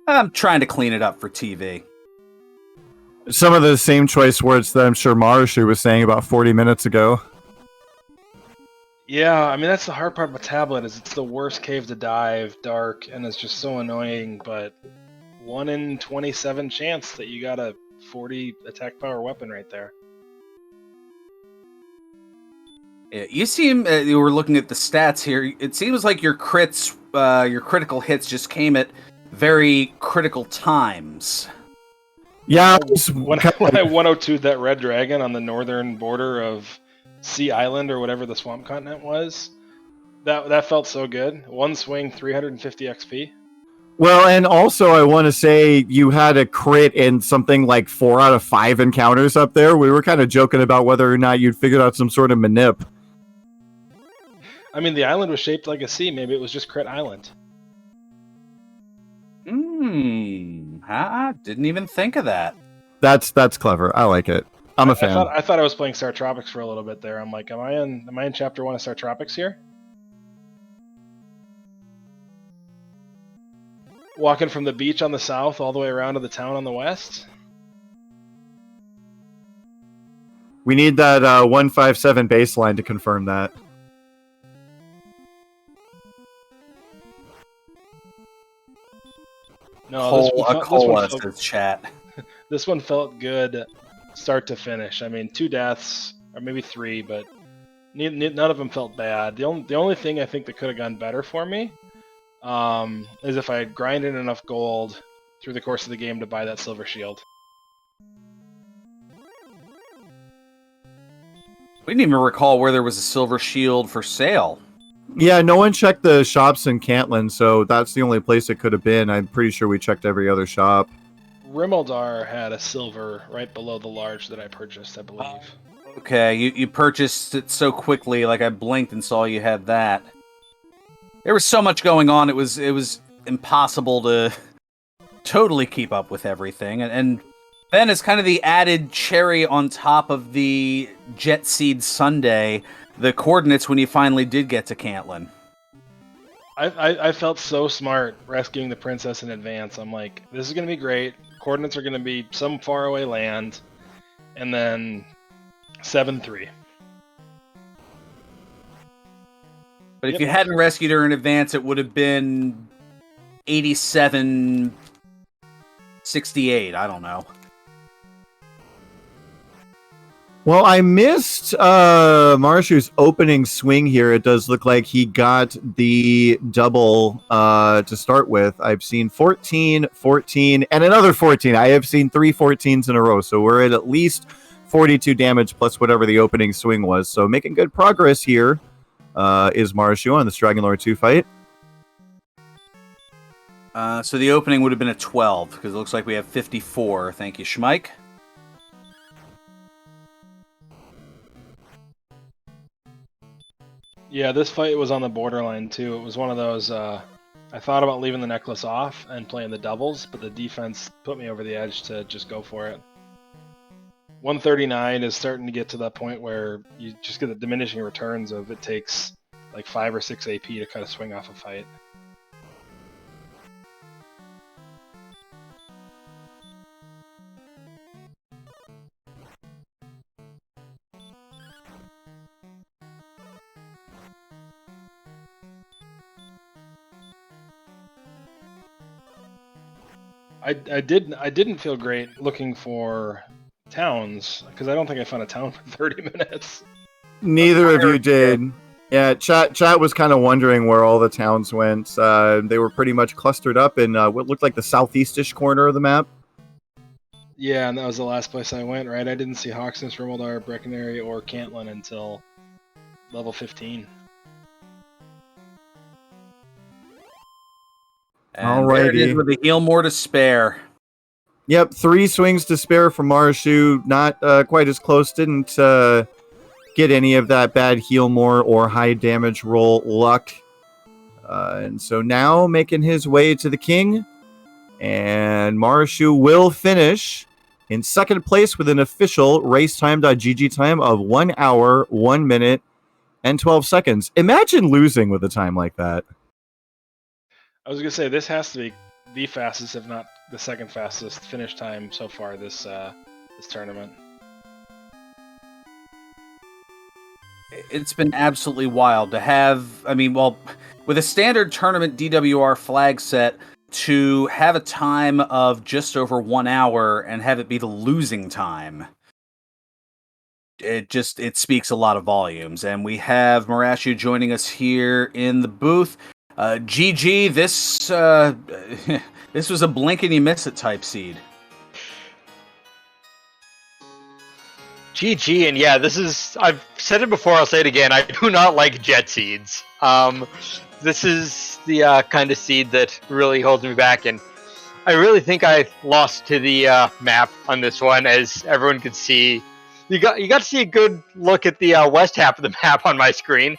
I'm trying to clean it up for TV. Some of the same choice words that I'm sure Marshu was saying about 40 minutes ago. Yeah, I mean, that's the hard part about tablet is it's the worst cave to dive, dark, and it's just so annoying, but 1 in 27 chance that you got a 40 attack power weapon right there. Yeah, you seem, you were looking at the stats here, it seems like your crits, your critical hits just came at very critical times. Yeah, When I 102'd that red dragon on the northern border of Sea Island or whatever the swamp continent was, that felt so good. 1 swing, 350 XP. Well, and also I want to say you had a crit in something like 4 out of 5 encounters up there. We were kind of joking about whether or not you'd figured out some sort of manip. I mean, the island was shaped like a sea. Maybe it was just Crit Island. I didn't even think of that. That's clever. I like it. I'm a fan. I thought I was playing Star Tropics for a little bit there. I'm like, am I in chapter 1 of Star Tropics here? Walking from the beach on the south all the way around to the town on the west? We need that 157 baseline to confirm that. No, chat. This one felt good start to finish. I mean, 2 deaths, or maybe 3, but none of them felt bad. The only thing I think that could have gone better for me is if I had grinded enough gold through the course of the game to buy that silver shield. We didn't even recall where there was a silver shield for sale. Yeah, no one checked the shops in Cantlin, so that's the only place it could have been. I'm pretty sure we checked every other shop. Rimeldar had a silver right below the large that I purchased, I believe. Okay, you purchased it so quickly, like I blinked and saw you had that. There was so much going on, it was impossible to totally keep up with everything. And then as kind of the added cherry on top of the Jet Seed Sundae, the coordinates when you finally did get to Cantlin. I felt so smart rescuing the princess in advance. I'm like, this is going to be great. Coordinates are going to be some faraway land. And then 7-3. But if you hadn't rescued her in advance, it would have been 87-68. I don't know. Well, I missed Marshu's opening swing here. It does look like he got the double to start with. I've seen 14, 14, and another 14. I have seen 3 14s in a row, so we're at least 42 damage plus whatever the opening swing was. So making good progress here is Marashu on the Dragon Lord 2 fight. So the opening would have been a 12, because it looks like we have 54. Thank you, Schmeik. Yeah, this fight was on the borderline, too. It was one of those, I thought about leaving the necklace off and playing the doubles, but the defense put me over the edge to just go for it. 139 is starting to get to that point where you just get the diminishing returns of it takes like 5 or 6 AP to kind of swing off a fight. I didn't feel great looking for towns because I don't think I found a town for 30 minutes. Neither of you did. Yeah, chat was kind of wondering where all the towns went. They were pretty much clustered up in what looked like the southeastish corner of the map. Yeah, and that was the last place I went, right? I didn't see Hawksness, Rimuldar, Breckenary, or Cantlin until level 15. And there it is with a heal more to spare. Yep, 3 swings to spare for Marashu. Not quite as close. Didn't get any of that bad heal more or high damage roll luck. And so now making his way to the king. And Marashu will finish in second place with an official racetime.gg time of 1 hour, 1 minute, and 12 seconds. Imagine losing with a time like that. I was gonna say this has to be the fastest, if not the second fastest, finish time so far this tournament. It's been absolutely wild to have. I mean, well, with a standard tournament DWR flag set, to have a time of just over 1 hour and have it be the losing time. It speaks a lot of volumes. And we have Marashu joining us here in the booth. GG, this this was a blink and you miss it type seed. GG, and yeah, this is, I've said it before, I'll say it again, I do not like jet seeds. This is the kind of seed that really holds me back, and I really think I lost to the map on this one, as everyone could see. You got to see a good look at the west half of the map on my screen.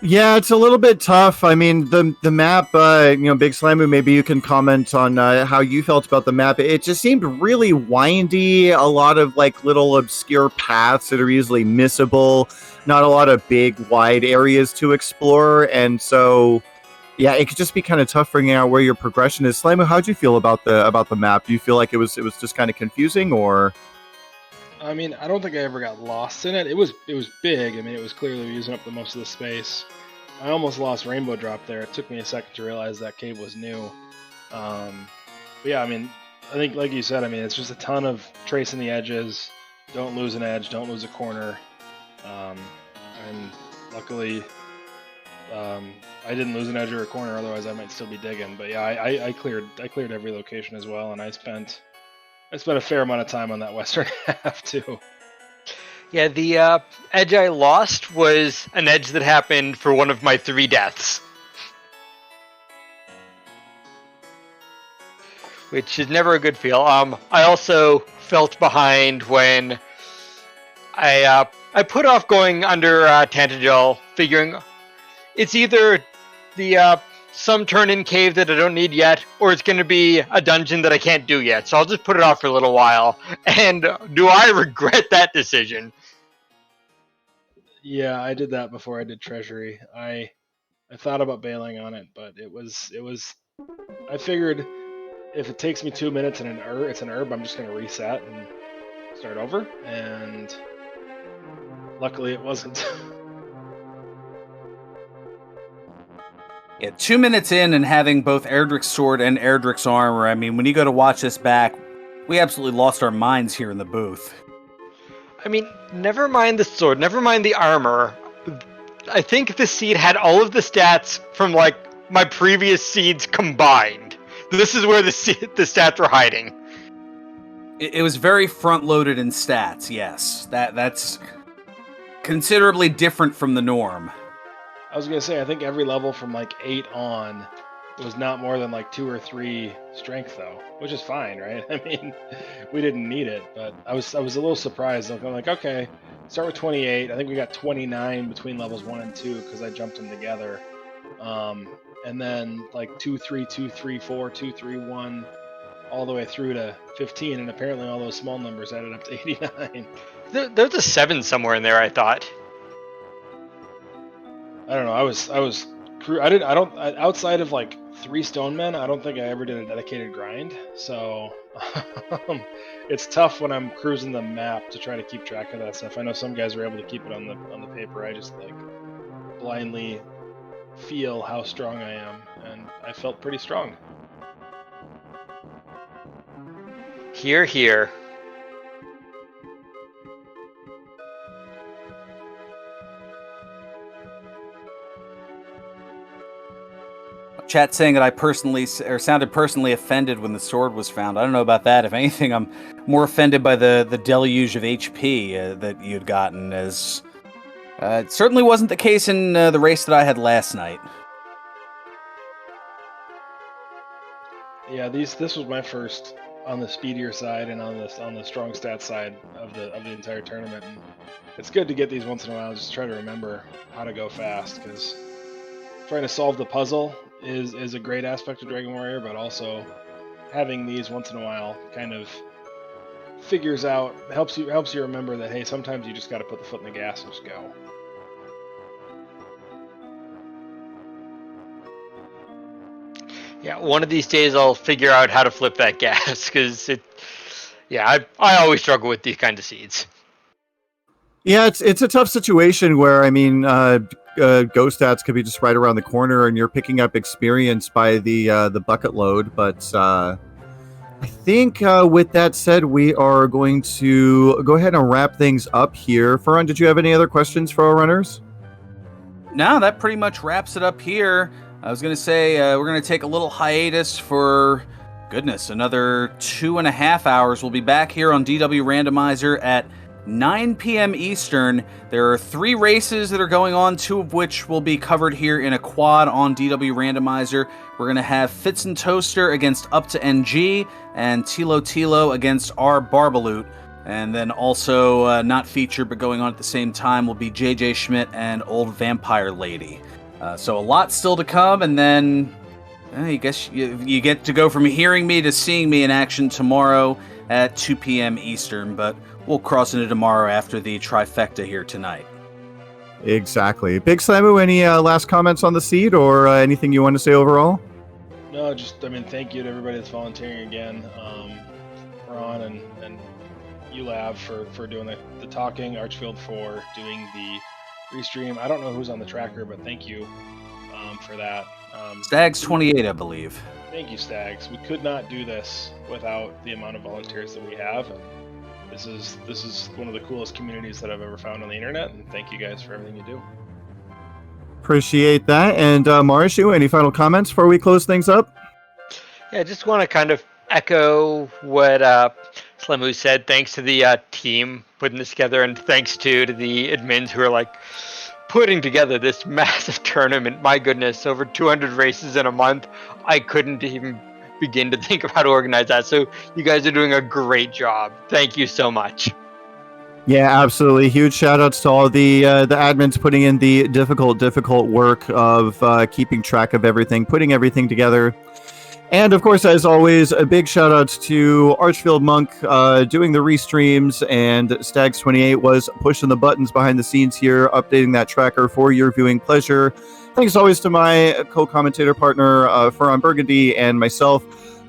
Yeah, it's a little bit tough. I mean, the map, Big Slamu, maybe you can comment on how you felt about the map. It just seemed really windy, a lot of like little obscure paths that are easily missable, not a lot of big, wide areas to explore. And so, yeah, it could just be kind of tough figuring out where your progression is. Slamu, how'd you feel about the map? Do you feel like it was just kind of confusing, or? I mean, I don't think I ever got lost in it. It was big. I mean, it was clearly using up the most of the space. I almost lost Rainbow Drop there. It took me a second to realize that cave was new. But yeah, I mean, I think like you said, I mean, it's just a ton of tracing the edges. Don't lose an edge. Don't lose a corner. And luckily, I didn't lose an edge or a corner. Otherwise, I might still be digging. But yeah, I cleared every location as well, and I spent a fair amount of time on that western half too. Yeah, the edge I lost was an edge that happened for one of my 3 deaths. Which is never a good feel. I also felt behind when I put off going under Tantagel, figuring it's either the some turn-in cave that I don't need yet, or it's going to be a dungeon that I can't do yet. So I'll just put it off for a little while. And do I regret that decision? Yeah, I did that before I did Treasury. I thought about bailing on it, but it was. I figured if it takes me 2 minutes and it's an herb, I'm just going to reset and start over. And luckily, it wasn't. Yeah, 2 minutes in and having both Erdrick's sword and Erdrick's armor, I mean, when you go to watch this back, we absolutely lost our minds here in the booth. I mean, never mind the sword, never mind the armor. I think the seed had all of the stats from, like, my previous seeds combined. This is where the stats were hiding. It was very front-loaded in stats, yes. That's considerably different from the norm. I was gonna say, I think every level from like 8 on was not more than like 2 or 3 strength though, which is fine, right? I mean, we didn't need it, but I was a little surprised. I'm like, okay, start with 28. I think we got 29 between levels 1 and 2 because I jumped them together. And then like 2, 3, 2, 3, 4, 2, 3, 1, all the way through to 15, and apparently all those small numbers added up to 89. There's a 7 somewhere in there, I thought. I don't know. Outside of like 3 stone men, I don't think I ever did a dedicated grind. So it's tough when I'm cruising the map to try to keep track of that stuff. I know some guys are able to keep it on the paper. I just like blindly feel how strong I am, and I felt pretty strong. Here, here. Chat saying that I sounded personally offended when the sword was found. I don't know about that. If anything, I'm more offended by the deluge of HP that you'd gotten, as it certainly wasn't the case in the race that I had last night. Yeah, this was my first on the speedier side and on the strong stat side of the entire tournament. And it's good to get these once in a while. Just try to remember how to go fast, because trying to solve the puzzle is a great aspect of Dragon Warrior, but also having these once in a while kind of helps you remember that, hey, sometimes you just got to put the foot in the gas and just go. Yeah, one of these days I'll figure out how to flip that gas, because I always struggle with these kind of seeds. Yeah, it's a tough situation where, I mean, ghost stats could be just right around the corner, and you're picking up experience by the bucket load. But I think with that said, we are going to go ahead and wrap things up here. Farhan, did you have any other questions for our runners? No, that pretty much wraps it up here. I was going to say we're going to take a little hiatus for, goodness, another 2.5 hours. We'll be back here on DW Randomizer at 9 p.m. Eastern. There are 3 races that are going on, 2 of which will be covered here in a quad on DW Randomizer. We're going to have Fitz and Toaster against Up to NG, and Tilo against R Barbaloot. And then also not featured but going on at the same time will be JJ Schmidt and Old Vampire Lady. So a lot still to come, and then I guess you get to go from hearing me to seeing me in action tomorrow at 2 p.m. Eastern, but we'll cross into tomorrow after the trifecta here tonight. Exactly. Big Slamu, any last comments on the seed or anything you want to say overall? No, thank you to everybody that's volunteering again. Ron and ULAV for doing the talking, Archfield for doing the restream. I don't know who's on the tracker, but thank you for that. Stags 28, I believe. Thank you, Stags. We could not do this without the amount of volunteers that we have. And this is one of the coolest communities that I've ever found on the internet, and thank you guys for everything you do. Appreciate that. And Marishu, any final comments before we close things up? Yeah, I just want to kind of echo what Slemu said. Thanks to the team putting this together, and thanks to the admins who are like putting together this massive tournament. My goodness, over 200 races in a month. I couldn't even begin to think of how to organize that. So you guys are doing a great job. Thank you so much. Yeah, absolutely. Huge shout outs to all the admins putting in the difficult work of keeping track of everything, putting everything together. And of course, as always, a big shout out to Archfield Monk doing the restreams, and Stags28 was pushing the buttons behind the scenes here, updating that tracker for your viewing pleasure. Thanks always to my co-commentator partner, Farhan Burgundy, and myself.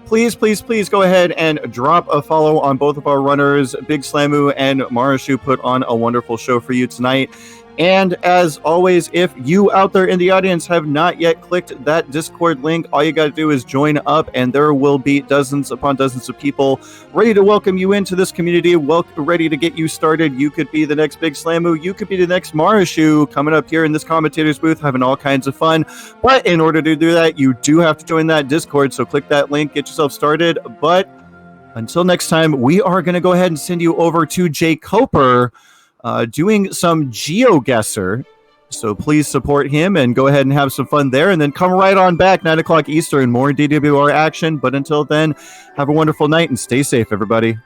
Please go ahead and drop a follow on both of our runners. Big Slamu and Marishu put on a wonderful show for you tonight. And as always, if you out there in the audience have not yet clicked that Discord link, all you got to do is join up, and there will be dozens upon dozens of people ready to welcome you into this community, ready to get you started. You could be the next Big Slamu. You could be the next Marishu coming up here in this commentator's booth, having all kinds of fun. But in order to do that, you do have to join that Discord. So click that link, get yourself started. But Until next time, we are going to go ahead and send you over to Jay Coper doing some GeoGuessr. So please support him and go ahead and have some fun there. And then come right on back, 9 o'clock Eastern, more DWR action. But until then, have a wonderful night and stay safe, everybody.